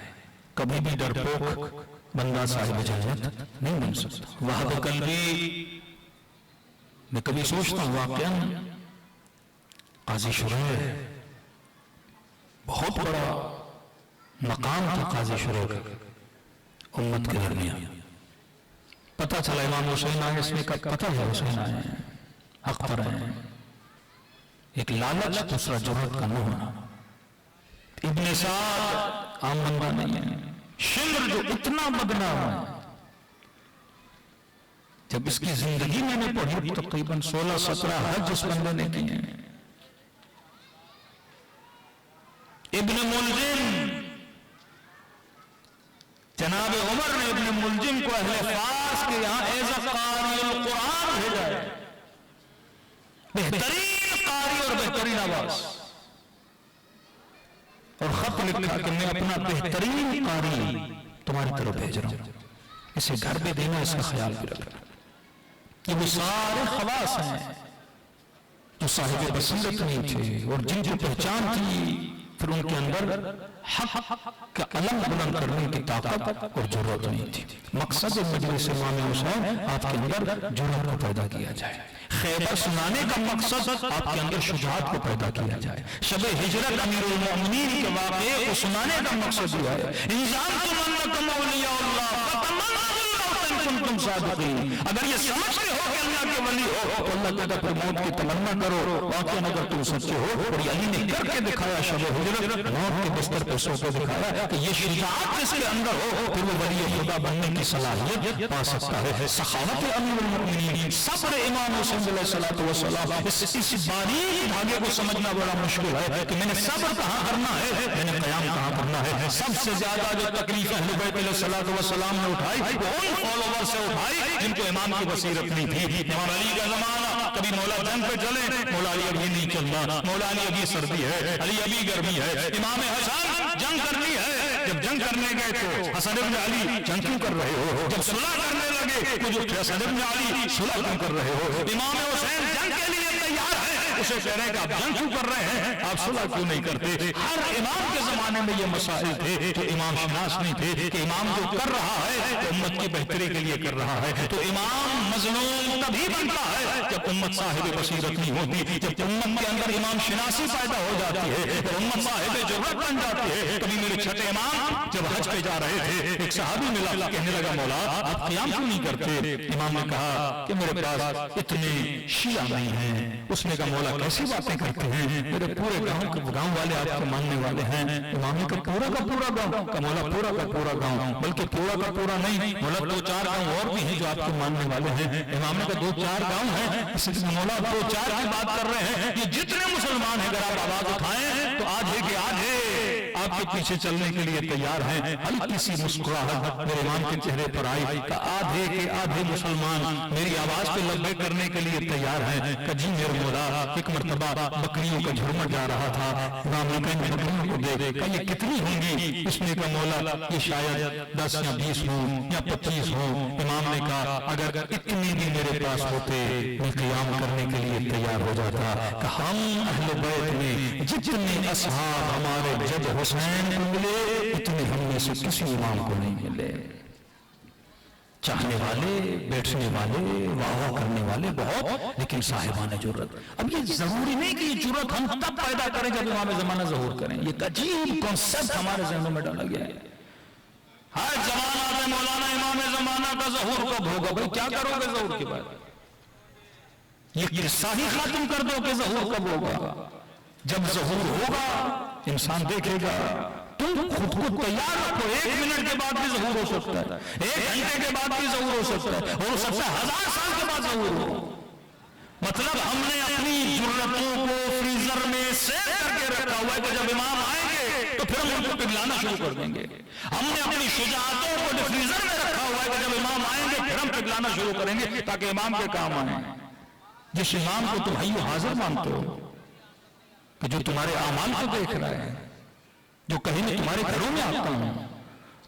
S1: کبھی بھی ڈرپوک بندہ صاحب جنت نہیں بن سکتا. وہب قلبی، میں کبھی سوچتا ہوں واقعاً قاضی شریح بہت بڑا مقام تھا. قاضی شریح امت کے درمیان پتہ چلا امام حسین آئے، اس میں کب پتہ ہے حسین آئے ہیں، حق پر ہیں. ایک لالچ، دوسرا جرأت کا نہ ہونا. ابن سعد عام بندہ نہیں ہے. شمر جو اتنا بدنام ہے، جب اس کی زندگی میں نے پڑھی تقریباً 16-17 حج اس بندے نے کیے ہیں. ابن ملجم، جناب عمر نے ابن ملجم کو اہل فارس کے یہاں ایز قاری القرآن بھیجا ہے. بہترین قاری اور بہترین آواز، اور خط لکھا کہ میں اپنا بہترین قاری تمہاری طرف بھیج رہا ہوں، اسے گھر پہ دینا، اس کا خیال بھی رکھنا. یہ وہ سارے خواص ہیں جو صاحب بصیرت نہیں تھے اور جن کو پہچان تھی، پھر ان کے اندر حق کا علم بلند کرنے کی طاقت اور ضرورت نہیں تھی. مقصد مجلس امام حسین آپ کے اندر جرأت کو پیدا کیا جائے. خیبر سنانے کا مقصد آپ کے اندر شجاعت کو پیدا کیا جائے. شب ہجرت امیر المؤمنین کے واقعے کو سنانے کا مقصد یہ ہے. انسان تم اولیاء اللہ تم صادقین. اگر یہ سمجھتے ہو کہ اللہ کے ولی ہو تو اللہ کہتا پھر موت کی تمنا کرو. واقعا اگر تم سچے ہو، اور علی نے کر کے دکھایا شب ہجرت، موت کے بستر پہ سو کے دکھایا کہ یہ شجاعت جس کے اندر ہو پھر وہ ولی خدا بننے کی صلاحیت پا سکتا ہے. سخاوت امیر المؤمنین، صبر امام حسین علیہ الصلوۃ والسلام، اس باریک دھاگے کو سمجھنا بڑا مشکل ہے کہ میں نے صبر کہاں کرنا ہے، میں نے قیام کہاں کرنا ہے. سب سے زیادہ جو تکلیف اہل بیت علیہ الصلوۃ والسلام نے اٹھائی وہ ان فالوور سے اٹھائی جن کو امام کی بصیرت نہیں تھی. امام علی کا زمانہ، کبھی مولا جنگ پہ چلے، مولا علی ابھی نہیں چل رہا، مولا علی ابھی سردی ہے، علی ابھی گرمی ہے. امام حسن جنگ کرنی ہے، جب جنگ کرنے گئے تو حسن ابن علی جنگ کیوں کر رہے ہو؟ جب صلح کرنے لگے تو جو حسن ابن علی صلح کیوں کر رہے ہو؟ امام حسین جنگ کے لیے تیار ہے، اسے کہہ رہے ہیں کہ آپ جنگ کیوں کر رہے ہیں، آپ صلح کیوں نہیں کرتے؟ ہر امام کے زمانے میں یہ مسائل تھے تو امام شناس نہیں تھے کہ امام جو کر رہا ہے تو امت کی بہتری کے لیے کر رہا ہے. تو امام مظلوم تبھی بنتا ہے جب امت صاحب بصیرت نہیں ہوتی، جب امت کے اندر امام شناسی پیدا ہو جاتی ہے اور امت صاحب جرأت بن جاتی ہے. کبھی میرے چھٹے امام جب حج پہ جا رہے تھے، ایک صحابی ملا، کہنے لگا مولا آپ قیام کیوں نہیں کرتے؟ امام نے کہا کہ میرے پاس اتنے شیعہ نہیں ہیں. اس نے کہا مولا کیسی باتیں کرتے ہیں، میرے پورے گاؤں والے آپ کو ماننے والے ہیں. امام نے کہا پورا کا پورا گاؤں؟ کہ مولا پورا کا پورا گاؤں، بلکہ پورا کا پورا نہیں مولا 2-4 گاؤں اور بھی ہیں جو آپ کو ماننے والے ہیں. امام نے کہا 2-4 گاؤں ہیں، اس لیے مولا 2-4 کی بات کر رہے ہیں. یہ جتنے مسلمان ہیں اگر آپ آواز اٹھائیں تو آج ہے کہ آج ہے، آپ کے پیچھے چلنے کے لیے تیار ہیں۔ ہلکی سی مسکراہٹ میرے امام کے چہرے پر آئی کہ آدھے کے آدھے مسلمان میری آواز پہ لبیک کرنے کے لیے تیار ہیں کہ جی میرے مولا۔ ایک مرتبہ بکریوں کا جھرمٹ جا رہا تھا، امام نے کہا بکریوں کو دیکھ کہ یہ کتنی ہوں گی؟ اس نے کہا مولا یہ شاید 10 یا 20 ہوں یا 25 ہوں۔ امام نے کہا اگر اتنی بھی میرے پاس ہوتے میں قیام کرنے کے لیے تیار ہو جاتا کہ ہم اہل بیت میں جتنے اصحاب ہمارے جد حسین کو ملے اتنے ہم میں سے کسی امام کو نہیں ملے۔ چاہنے والے، بیٹھنے والے، واہ واہ کرنے والے بہت، لیکن صاحبان جرت۔ اب یہ ضروری نہیں کہ یہ جرت ہم تب پیدا کریں جب امام زمانہ ظہور کریں۔ یہ عجیب کانسیپٹ ہمارے ذہنوں میں ڈالا گیا ہے۔ ہر زمانہ میں مولانا امام زمانہ کا ظہور کب ہوگا؟ بھائی کیا کرو گے ظہور کے بعد؟ یہ قصہ ہی ختم کر دو کہ ظہور کب ہوگا۔ جب ظہور ہوگا انسان دیکھے گا۔ تم خود کو تیار رکھو، 1 منٹ کے بعد بھی ظہور ہو سکتا ہے، 1 گھنٹے کے بعد بھی ظہور ہو سکتا ہے، ہو سکتا ہے 1000 سال کے بعد ظہور ہو۔ مطلب ہم نے اپنی جرتوں کو فریزر میں سیو کر کے رکھا ہوا ہے کہ جب امام آئیں گے تو پھر ہم ان کو پگھلانا شروع کر دیں گے۔ ہم نے اپنی شجاعتوں کو فریزر میں رکھا ہوا ہے کہ جب امام آئیں گے پھر ہم پگھلانا شروع کریں گے تاکہ امام کے کام آئیں۔ جس امام کو تم حی و حاضر مانتے ہو، کہ جو تمہارے اعمال کو دیکھ رہا ہے، جو کہیں میں تمہارے گھروں میں آتا ہوں،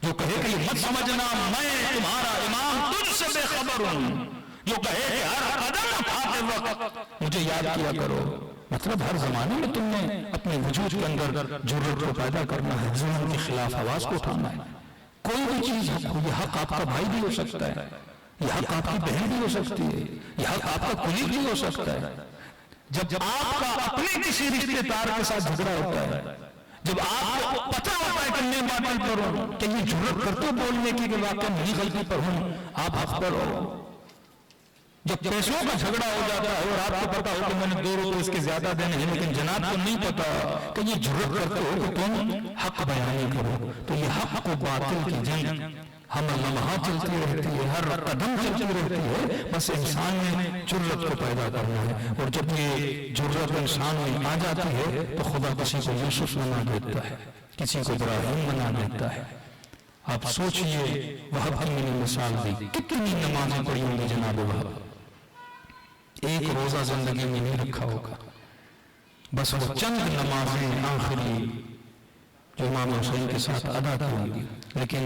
S1: جو کہے کہ یہ مت سمجھنا میں تمہارا امام تجھ سے بے خبر ہوں، جو کہے کہ ہر قدم اٹھاتے وقت مجھے یاد کیا کرو۔ مطلب ہر زمانے میں تم نے اپنے وجود کے اندر جرت کو پیدا کرنا ہے، ظلم کے خلاف آواز کو اٹھانا ہے۔ کوئی بھی چیز حق ہو، یہ حق آپ کا بھائی بھی ہو سکتا ہے، یہ حق آپ کی بہن بھی ہو سکتی ہے، یہ حق آپ کا کولیگ بھی ہو سکتا ہے۔ جب آپ کا اپنے کسی رشتے دار کے ساتھ جھگڑا ہوتا ہے، جب آپ کو پتہ ہوتا ہے کہ میں باطل پر ہوں، کہ یہ جرت کرتے بولنے کی کہ واقعہ میری غلطی پر ہوں، آپ حق پر ہو۔ جب پیسوں کا جھگڑا ہو جاتا ہے اور آپ کو پتا ہو کہ میں نے 2 روپے اس کے زیادہ دینے ہیں، لیکن جناب کو نہیں پتا کہ یہ جرت کرتے ہو کہ تم حق بیانی کرو، تو یہ حق و باطل کی جنگ ہم لمحہ چلتی رہتی ہے، ہر قدم چلتی رہتی ہے۔ بس انسان میں جرت کو پیدا کرنا ہے، اور جب یہ جرت انسان میں آ جاتی ہے تو خدا کسی کو یوسف بنا دیتا ہے، کسی کو ابراہیم بنا دیتا ہے۔ آپ سوچئے وہب کی میں نے مثال دی، کتنی نمازیں پڑھی ہوں گی جناب وہب، ایک روزہ زندگی میں نہیں رکھا ہوگا، بس وہ چند نمازیں آخری جو امام حسین کے ساتھ ادا کی ہوں گی، لیکن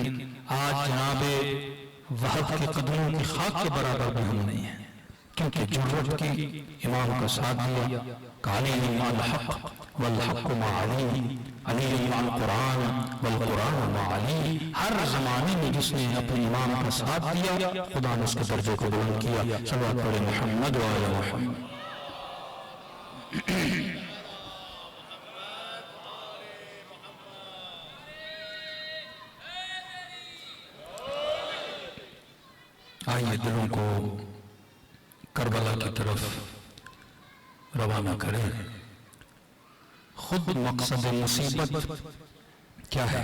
S1: آج جناب وہب کے قدموں کی خاک کے برابر بھی ہم نہیں ہیں، کیونکہ جرت کی امام کا ساتھ دیا۔ علی مع الحق والحق مع علی، علی مع القرآن والقرآن مع علی۔ ہر زمانے میں جس نے اپنے امام کا ساتھ دیا خدا نے اس کے درجے کو بلند کیا۔ صلوات پڑھیں محمد و آل محمد۔ آئیے دلوں کو کربلا کی طرف روانہ کریں۔ خود مقصد مصیبت کیا ہے؟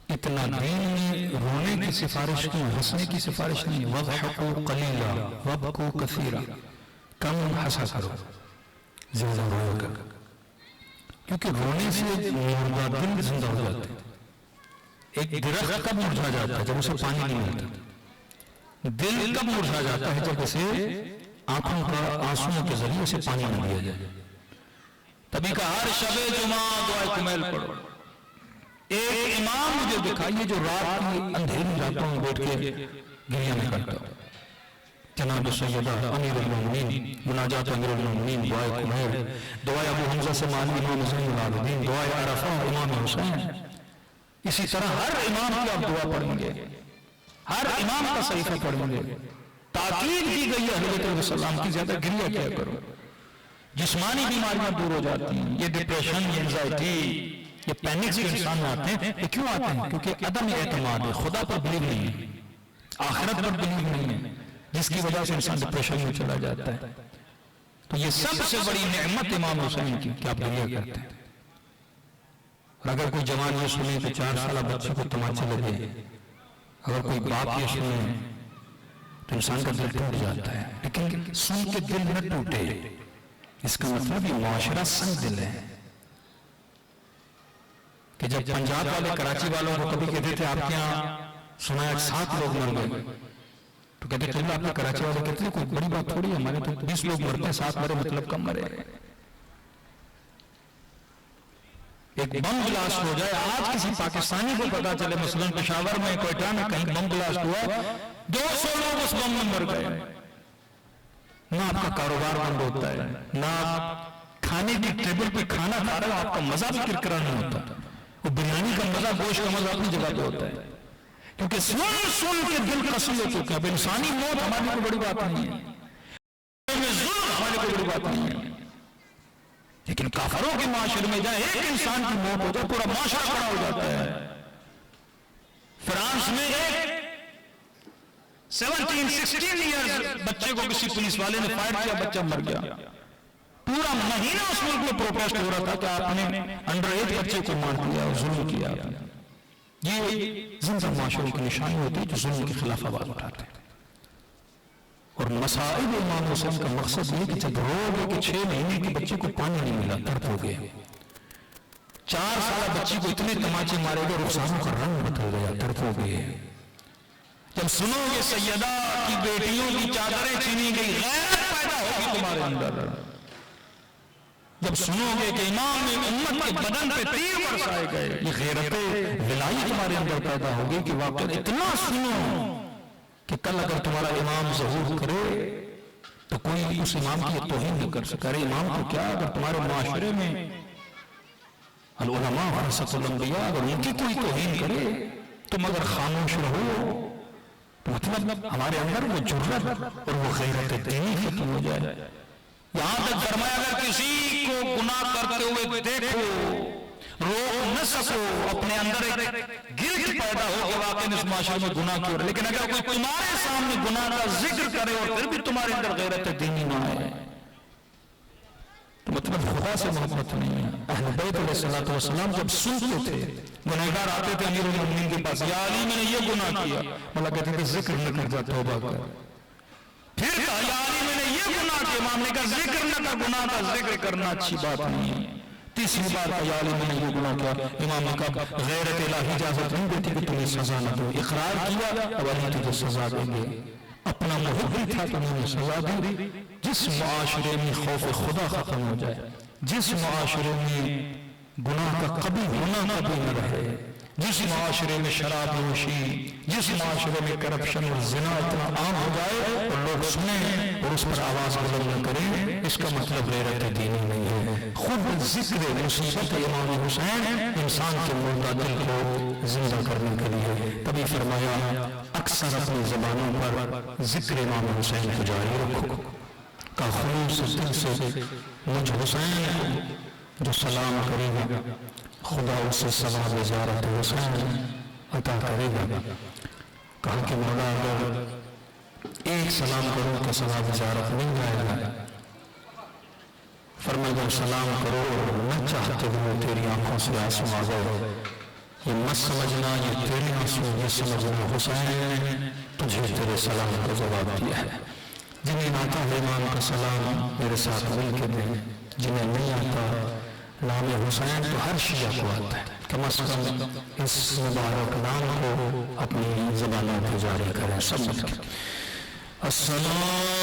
S1: اتنا دین میں رونے کی سفارش کیوں، ہنسنے کی سفارش نہیں۔ وَضْحَكُوا قَلِيلًا وَابْكُوا كَثِيرًا، کم ہنسا کرو، زیادہ رویا کرو، کیونکہ رونے سے مردہ دل زندہ ہو جاتا ہے۔ ایک درخت کب مرجھا جاتا ہے؟ جب اسے پانی نہیں ملتا۔ دل کب مرجھا جاتا ہے؟ جب اسے آنکھوں کا آنسوؤں کے ذریعے سے پانی نہ دیا جائے۔ تبھی کہ ہر شب جمعہ دعائے کمیل پڑھو۔ ایک امام مجھے دکھائیے جو رات کی اندھیری راتوں میں بیٹھ کے گریہ میں کرتا ہو۔ جناب سیدہ امیر المومنین، مناجات امیر المومنین، دعائے کمیل، دعائے ابو حمزہ سے مالی امام زین العابدین، دعائے عرفہ امام حسین۔ اسی طرح ہر امام کی آپ دعا پڑھیں گے، ہر امام کا صحیفہ پڑھیں گے۔ تاکید کی گئی ہے حضرت علیہ السلام کی، زیادہ گریہ کیا کرو، جسمانی بیماریاں دور ہو جاتی ہیں۔ یہ ڈپریشن، یہ انزائٹی، یہ پینکس کے انسان میں آتے ہیں، یہ کیوں آتے ہیں؟ کیونکہ عدم اعتماد ہے، خدا پر بلیو نہیں ہے، آخرت پر بلیو نہیں ہے، جس کی وجہ سے انسان ڈپریشن میں چلا جاتا ہے۔ تو یہ سب سے بڑی نعمت امام حسین کی کہ آپ گریہ کرتے ہیں۔ اور اگر کوئی جوان یہ سنے تو 4 سالہ بچے کو تماچے لگے، اگر کوئی باپ یہ سنے تو انسان کا دل ٹوٹ جاتا ہے، لیکن سن کے دل نہ ٹوٹے، اس کا مطلب یہ معاشرہ سنگ دل ہے۔ کہ جب پنجاب والے کراچی والوں کو کبھی کہتے تھے آپ کے یہاں سنا ہے 7 لوگ مر گئے، تو کہتے تھے آپ کے کراچی والے کہتے ہیں کوئی بڑی بات تھوڑی ہے، ہمارے تو 20 لوگ مرتے ہیں 7 مرے مطلب کم مرے۔ ایک بم بلاسٹ ہو جائے، آج کسی پاکستانی کو پتا چلے مثلا پشاور میں کوئٹہ میں کہیں بم بلاسٹ ہوا، 200 لوگ اس بم میں مر گئے، نہ آپ کا کاروبار بند ہوتا ہے، نہ آپ کھانے کی ٹیبل پہ کھانا کھا رہے ہو، آپ کا مزہ بھی کرکرا نہیں ہوتا، وہ بریانی کا مزہ گوشت کا مزہ اپنی جگہ پہ ہوتا ہے، کیونکہ سن کے دل قسی ہو چکے ہیں۔ اب انسانی موت ہمارے کو بڑی بات نہیں ہے، ظلم ہمارے کو بڑی بات نہیں ہے، لیکن کافروں کے معاشرے میں جائے ایک انسان کی موت ہو جائے پورا معاشرہ کھڑا ہو جاتا ہے۔ فرانس میں ایک 16 ایئرز بچے کو کسی پولیس والے نے فائر کیا، بچہ مر گیا، پورا مہینہ اس ملک میں پروٹیسٹ ہو رہا تھا کہ آپ نے انڈر ایج بچے کو مار دیا اور ظلم کیا۔ یہ زندہ معاشروں کی نشانی ہوتی ہے جو ظلم کے خلاف آواز اٹھاتے ہیں۔ اور مسائل امام حسین کا مقصد یہ کہ جب رو گئے کہ 6 مہینے کے بچے کو پانی نہیں ملا، تڑپ ہو گئے، 4 سالہ بچی کو اتنے تماچے مارے گئے رخسانوں کا رنگ بدل گیا، تڑپ ہو گئے۔ جب سنو گے سیدہ کی بیٹیوں کی چادریں چھینی گئی، غیرت پیدا ہوگی تمہارے اندر۔ جب سنو گے کہ امام امت کے بدن پہ تیر برسائے گئے، یہ غیرت ولائی تمہارے اندر پیدا ہوگی کہ واقعا اتنا سنو کہ کل اگر تمہارا امام ظہور کرے تو کوئی اس امام کی توہین نہیں کر سکا۔ ارے امام کو کیا، اگر تمہارے معاشرے میں العلماء ورثۃ الانبیاء اگر ان کی کوئی توہین کرے تم اگر خاموش رہو تو مطلب ہمارے اندر وہ جرأت اور وہ غیرت دینی ختم ہو جائے۔ یہاں تک فرمایا اگر کسی کو گناہ کرتے ہوئے دیکھو روک نہ سکو، اپنے اندر ایک گلٹ پیدا ہو کہ واقعی اس معاشرے میں گناہ کیوں، لیکن اگر کوئی تمہارے سامنے گناہ کا ذکر کرے اور پھر بھی تمہارے اندر غیرت دینی نہ آئے تو مطلب خدا سے محبت نہیں ہے۔ اہل بیت علیہ السلام جب سنتے تھے گناہگار آتے تھے امیر المومنین کے پاس، یا علی میں نے یہ گناہ کیا، مولا کہتے تھے ذکر نہ کر جا، توبہ کر۔ پھر کہا یا علی میں نے یہ گناہ کیا، امام نے کہا ذکر نہ کر، گناہ کا ذکر کرنا اچھی بات نہیں ہے۔ تیسری بار کہا یا علی میں نے یہ گناہ کیا، امام نے کہا غیرت الہی اجازت نہیں دیتی کہ تمہیں سزا نہ دو، اقرار کیا اب علی تجھے سزا دیں گے۔ اپنا محب تھا تو انہوں نے سزا دی۔ جس معاشرے میں خوف خدا ختم ہو جائے، جس معاشرے میں گناہ کا کبھی ہونا کبھی نہ رہے، جس معاشرے میں شراب نوشی، جس معاشرے میں کرپشن اور زنا اتنا عام ہو جائے اور لوگ سنیں اور اس پر آواز بلند نہ کریں، اس کا مطلب غیرت دینی نہیں ہے۔ خود ذکر مصیبت امام حسین انسان کے مردہ دل کو زندہ کرنے کے لیے، تبھی فرمایا اکثر اپنی زبانوں پر ذکر امام حسین کو جاری رکھو، کا خلوص دل سے مجھ حسین کو جو سلام کرے گا خدا اسے ثواب زیارت حسین عطا کرے گا۔ کہا کہ مولا اگر ایک سلام کرو تو ثواب زیارت مل جائے گا، فرمایا جب سلام کرو نہ چاہتے ہوئے تیری آنکھوں سے آنسو آ گئے، یہ مت سمجھنا یہ تیرے آنسو، یہ سمجھنا حسین نے تجھے تیرے سلام کا جواب دیا ہے۔ جنہیں آتا ہے امام کا سلام میرے ساتھ مل کے دیں، جنہیں نہیں آتا نام حسین تو ہر شیعہ کو آتا ہے، کم از کم اس مبارک نام کو اپنی زبانوں پہ جاری کریں سب مل کے۔ السلام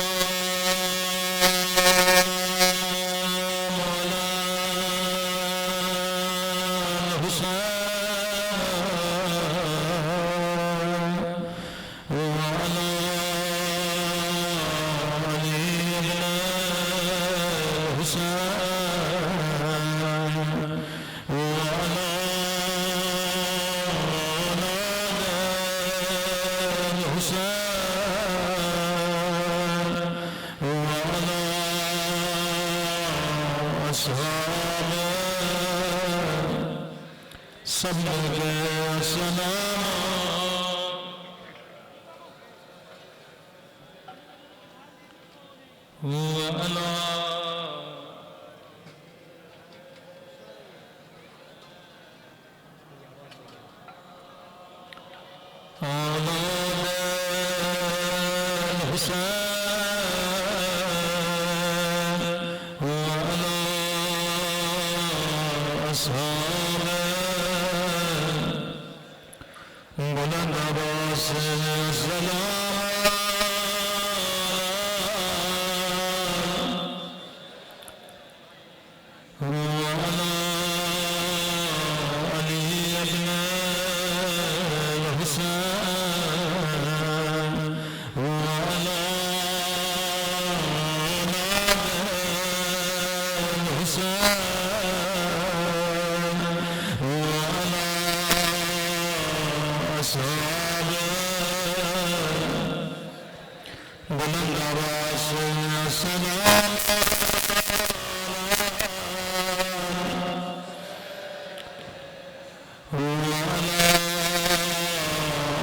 S2: أصحاب
S1: عباس السلام وعلى علي بن الحسين وعلى الحسين وعلى أصحابه بلند عباس السلام وعلى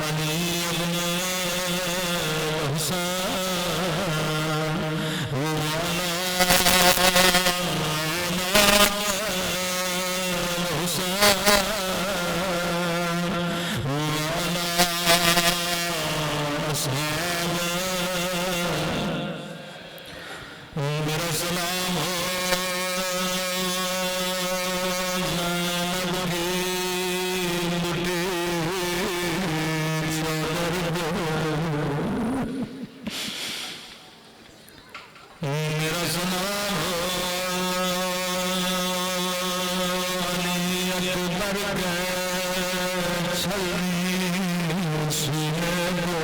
S1: علي بن الحسين وعلى میرا سلام ہو زینب کی بٹی صدر کو میرا سلام ہو علی اکبر کے چھلنی سینے کو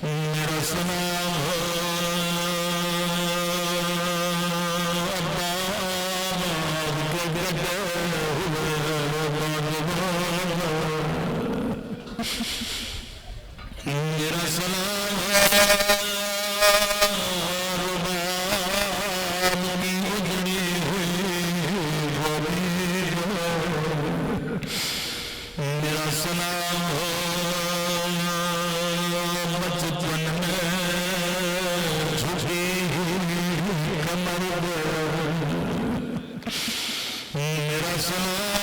S1: میرا سلام ہو میرا سلام رباب کی اجڑی ہوئی گلی میرا سلام بچپن میں جھکی کمر میرا سلام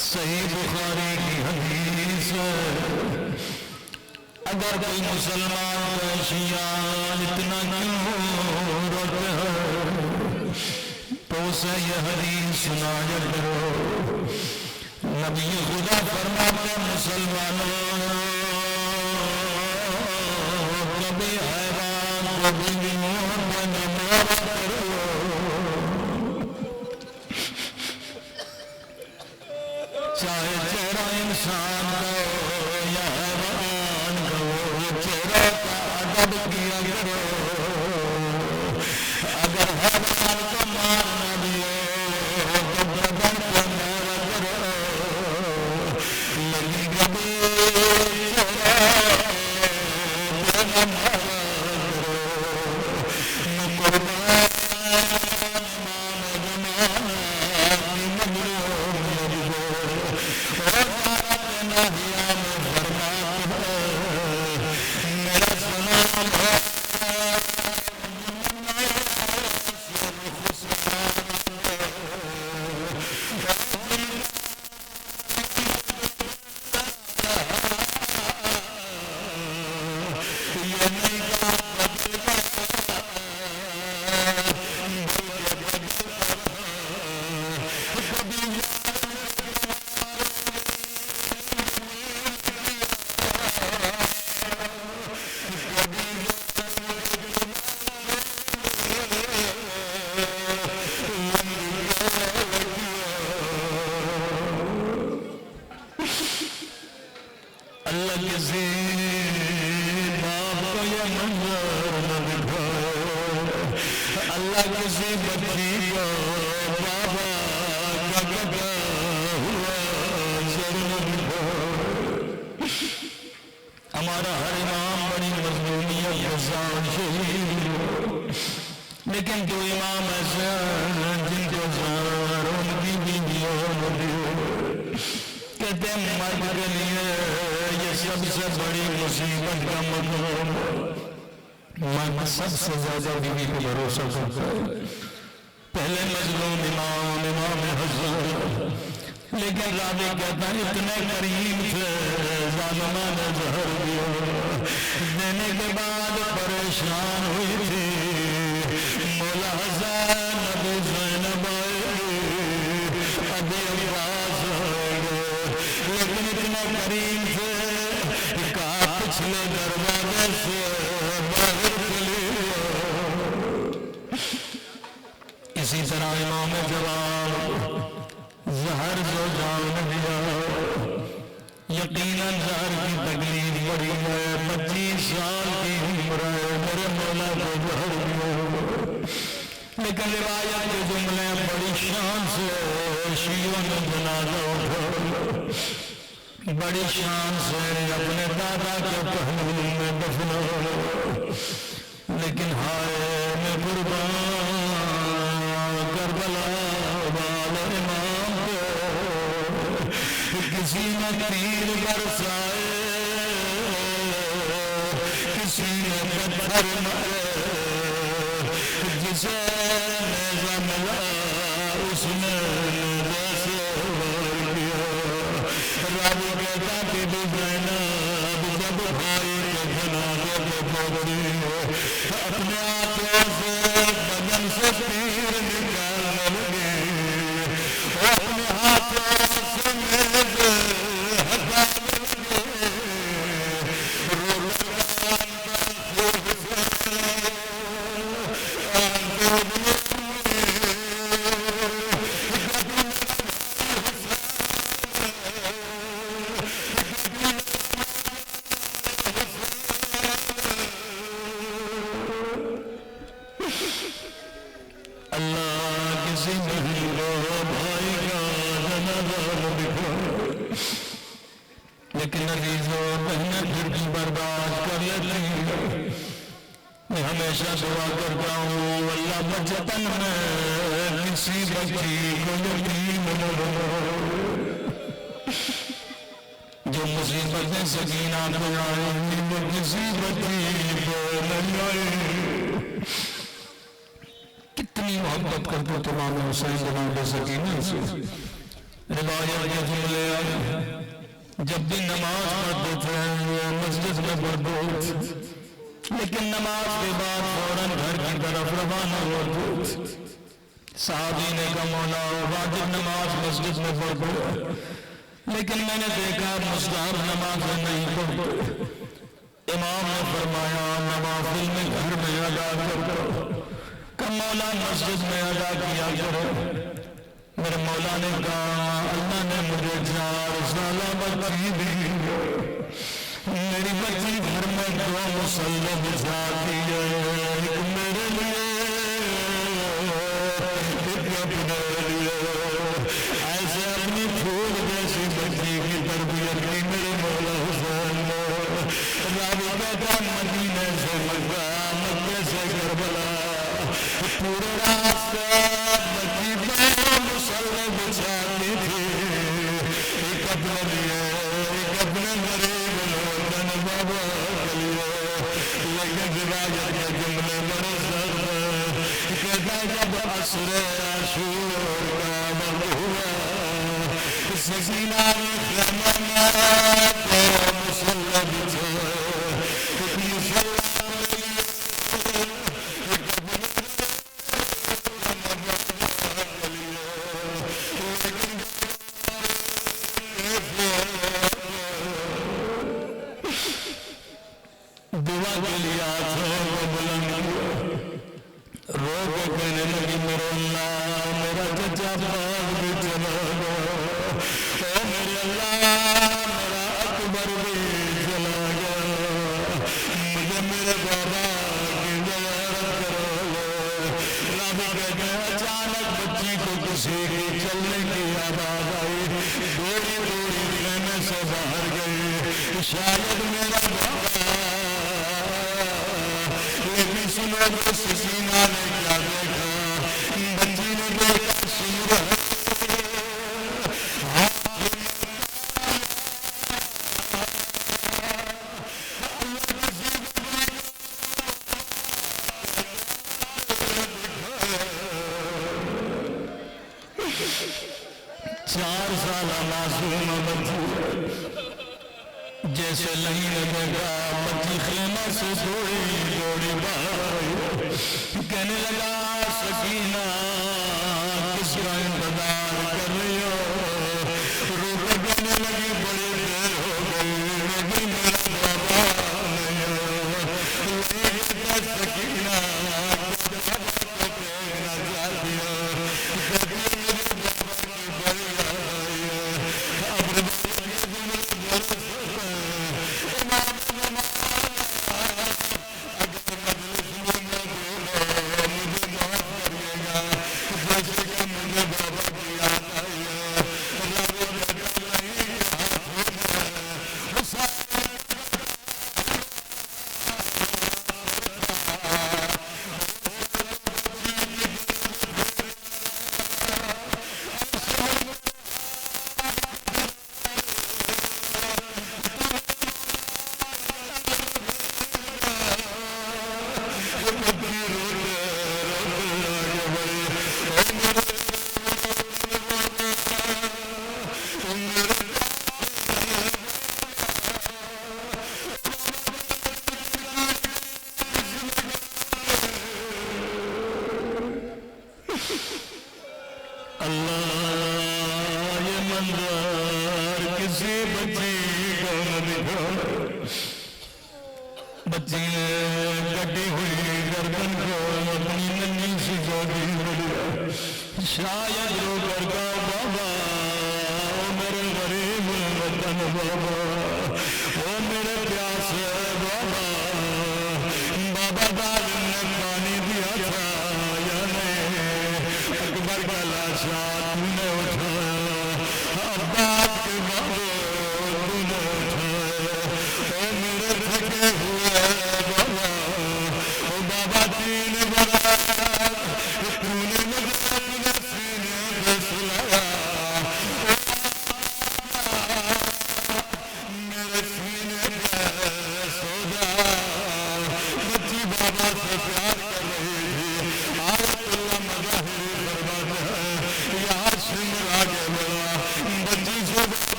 S1: صحیح بخاری کی حدیث اگر کوئی مسلمان شیعہ اتنا کیوں روتے ہو تو اسے یہ حدیث سنایا کرو نبی خدا فرماتے مسلمانوں کبھی حیران کبھی نمون نمار کرو چاہے چہرہ انسان ہو یا حیوان ہو چہرہ کا ادب کیا کرو اگر حیوان کو مارنا بھی ہو تو بدن کو مارا کرو لیکن کبھی چہرہ کو نہ مارا کرو نہ قربان ہمارا ہر امام بڑی مظلومیت حسان شہید لیکن جو امام ایسے ہیں جن کو زار ان کی بیویوں کہتے ہیں مرد کے لیے سب سے بڑی مصیبت کا مقام میں سب سے زیادہ بیوی پہ بھروسہ کرتا ہوں پہلے مظلوم امام حسن لیکن راوی کہتا ہے اتنے قریب تھے ظالمہ نے زہر دیا دینے کے بعد پریشان ہوئی تھی مولا حسین نبی زینب ابھی عباس لیکن اتنے قریب تھے کہا پچھلے دروازے سے باہر چلی اسی طرح امام جواب زہر جو جان دیا یقیناً زہر کی تکلیف بڑی ہے 25 سال کی عمر ہے میرے مولا کو زہر دیا لیکن روایت کے جملے بڑی شان سے شیعوں نے جنازہ اٹھا بڑی شان سے اپنے دادا کے پہلو میں دفنا لیکن ہائے میں قربان کربلا والے امام کو کسی نے تیر برسائے کسی نے پتھر مارے جسے نیزہ ملا اس نے نیزہ سے وار کیا راوی کہتا کہ بی زینب جب بھائی کے جنازے پہ پہنچی اپنے ہاتھوں سے بدن سے تیر نکالنے لگی اپنے ہاتھوں سے نیزے ہٹانے لگی لیکن عزیزو بہنیں پھر بھی برداشت کر لیتی میں ہمیشہ دعا کرتا ہوں اللہ بچپن میں کسی بچی کو یتیم نہ بنائے جو مصیبتیں سکینہ پہ آئیں وہ کسی بچی کو نہیں آئے کتنی محبت کرتے تمام حسین جناب سکینہ سے روایت کے جملے آئے جب بھی نماز پڑھتے تھے مسجد میں پڑھتے لیکن نماز کے بعد فوراً گھر کی طرف روانہ ہوتے صحابی نے کہا مولا واجب نماز مسجد میں پڑھتے لیکن میں نے دیکھا مستحب نماز نہیں پڑھتے امام نے فرمایا نوافل میں گھر میں ادا کرو کہ مولا مسجد میں ادا کیا کرو میرے مولا نے کہا اللہ نے مجھے 4 سالہ بچی دی میری بچی گھر میں 2 مصلی بچھاتی ہے ایک میرے لیے ایک اپنے لیے ایسے اپنی پھول جیسی بچی کی تربیت کی میرے مولا حسین نے راوی کہتا مدینے سے مکہ مکے سے کربلا پورے راستے بچی مصلی بچھاتی تھی ایک اپنے لیے ایک اپنے غریب لوگن بابا کے لیے لیکن روایت کے جملے بڑے سخت کہتا جب عصر عاشور کا وقت ہوا سکینہ نے خیمہ میں تو مصلی بچھا دعا کے لیے آنکھوں کو بلند کیا رو کے کہنے لگی میرے اللہ میرا چچا باغ بھی چلا گیا اے میرے اللہ میرا اکبر بھی چلا گیا مجھے میرے بابا کی زیارت کرو راوی کہتے ہیں اچانک بچی کو کسی کی چلنے کی آواز آئی دوڑی دوڑی خیمے سے باہر گئی شاید میرا بابا سنو سکینہ نے کیا دیکھا بچی نے دیکھا سور جیسے نہیں لگے گا بچی خیمہ سے دوڑی باہر کہنے لگا سکینہ کس کا انتظار کر رہی ہو؟ رو کے کہنے لگی بڑی دیر ہو گئی لیکن میرا بابا نہیں آیا۔ سکینہ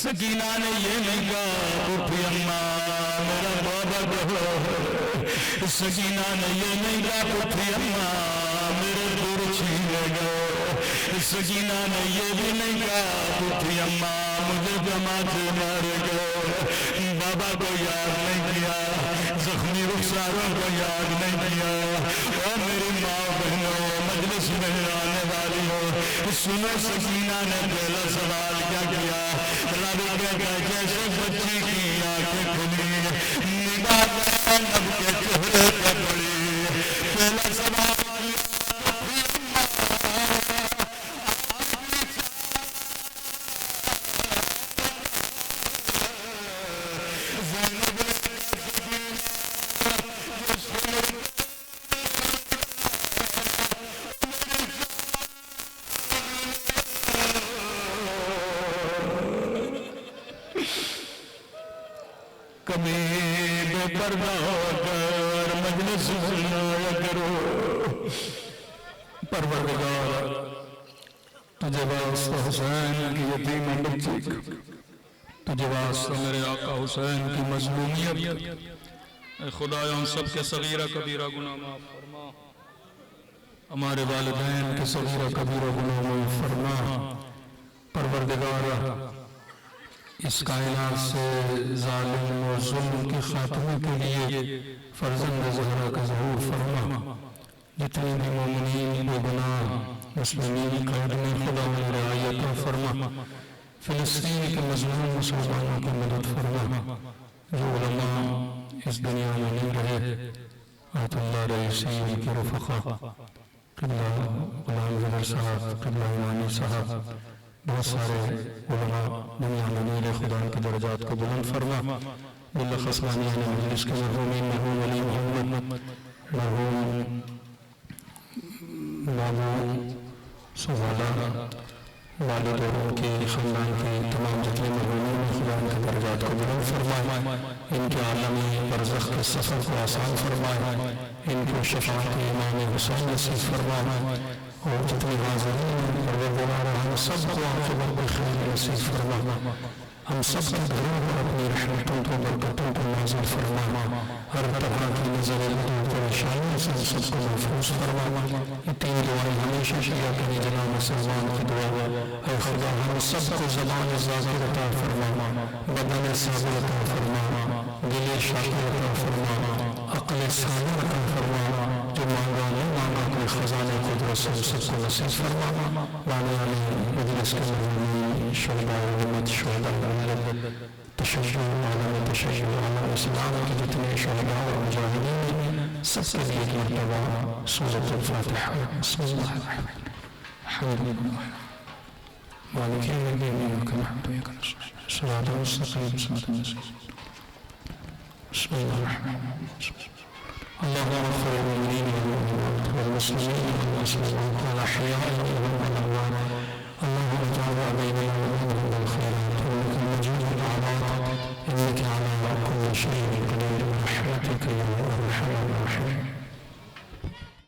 S1: سکینہ نے یہ نہیں کہا اٹھی اماں میرا بابا کہو، سکینہ نے یہ نہیں کہا اٹھی اماں میرے دور چھینے گئے، سکینہ نے یہ بھی نہیں کہا اٹھی اماں مجھے جماعت مار گئے، بابا کو یاد نہیں کیا، زخمی رخساروں کو یاد نہیں کیا۔ اور میری ماں بہنوں مجلس میں آنے والی ہو، سنو سکینہ نے پہلا سوال کیا کیا؟ جیسے بچی کی آنکھیں کھلی نگاہ نب کے چہرے پہ پڑی، پہلا سوال کبھی بے پردہ ہو کر مجلس سنایا کرو، پروردگار تجھے واسطہ حسین کی یتیم بچی کا، تجھے واسطہ میرے آقا حسین کی مظلومیت، اے خدایا ہم سب کے صغیرہ کبیرہ گناہ معاف فرما، ہمارے والدین کے صغیرہ کبیرہ گناہ معاف فرما۔ پروردگار اس کائنات سے ظالم و ظلم کی خاتمے کے لیے فرزند زہرا کا ظہور فرما، جتنے بھی مومنین بے گناہ مسلمین قید میں خدا و رعایت فرما، فلسطین کے مظلوم مسلمانوں کی مدد فرما، جو علماء اس دنیا میں نہیں رہے، آیت اللہ رئیسی ان کے رفقا، قبلہ غلام زبر صاحب، قبلہ امانی صاحب، بہت سارے علماء دنیا میں میرے خدا کے درجات کو بلند فرما، بالخص مانیان مجلس کے مرحومین، مرحوم علی محمد، مرحوم بابو سوالا، والد اور ان کے خاندان کے تمام جتنے مرحومین خدا ان کے درجات کو بلند فرمائے، ان کے عالمی برزخ کے سفر کو آسان فرمائے، ان کو شفاعت امام حسین نصیب فرمائے، اور جتنے حاضرین پروردگار ہم سب کو عاقبت بخیر نصیب فرما، ہم سب کے گھروں پر اپنی رحمتوں کو برکتوں کو نازل فرما، ہر طرح کی نظر پریشانیوں سے ہم سب کو محفوظ فرما، یہ تین دعائیں ہمیشہ کیا کریں جناب مسلمان کی دعا، اے خدا ہم سب کو زبان ذاکر عطا فرما، بدن صابر عطا فرما، دل شاکر عطا فرما، عقل صالح عطا فرما، جو مانگا نہیں مانگا کوئی خزانے قدرت سے سب کو نصیب فرما، بانے علی مجلس کے مرحومین، شہداء امت، شہداء ملت، تشیع عالم تشیع عالم اسلام کے جتنے شہداء اور مجاہدین ہیں، سب کے لیے مرتبہ سورۃ الفاتحہ، بسم اللہ الرحمن الرحیم، الحمد للہ مالک یوم الدین، ایاک نعبد و ایاک نستعین، صراط المستقیم، صراط الذین، بسم اللہ الرحمن الرحیم، اللهم اغفر للمؤمنين والمؤمنات والمسلمين والمسلمات والأحياء منهم والأموات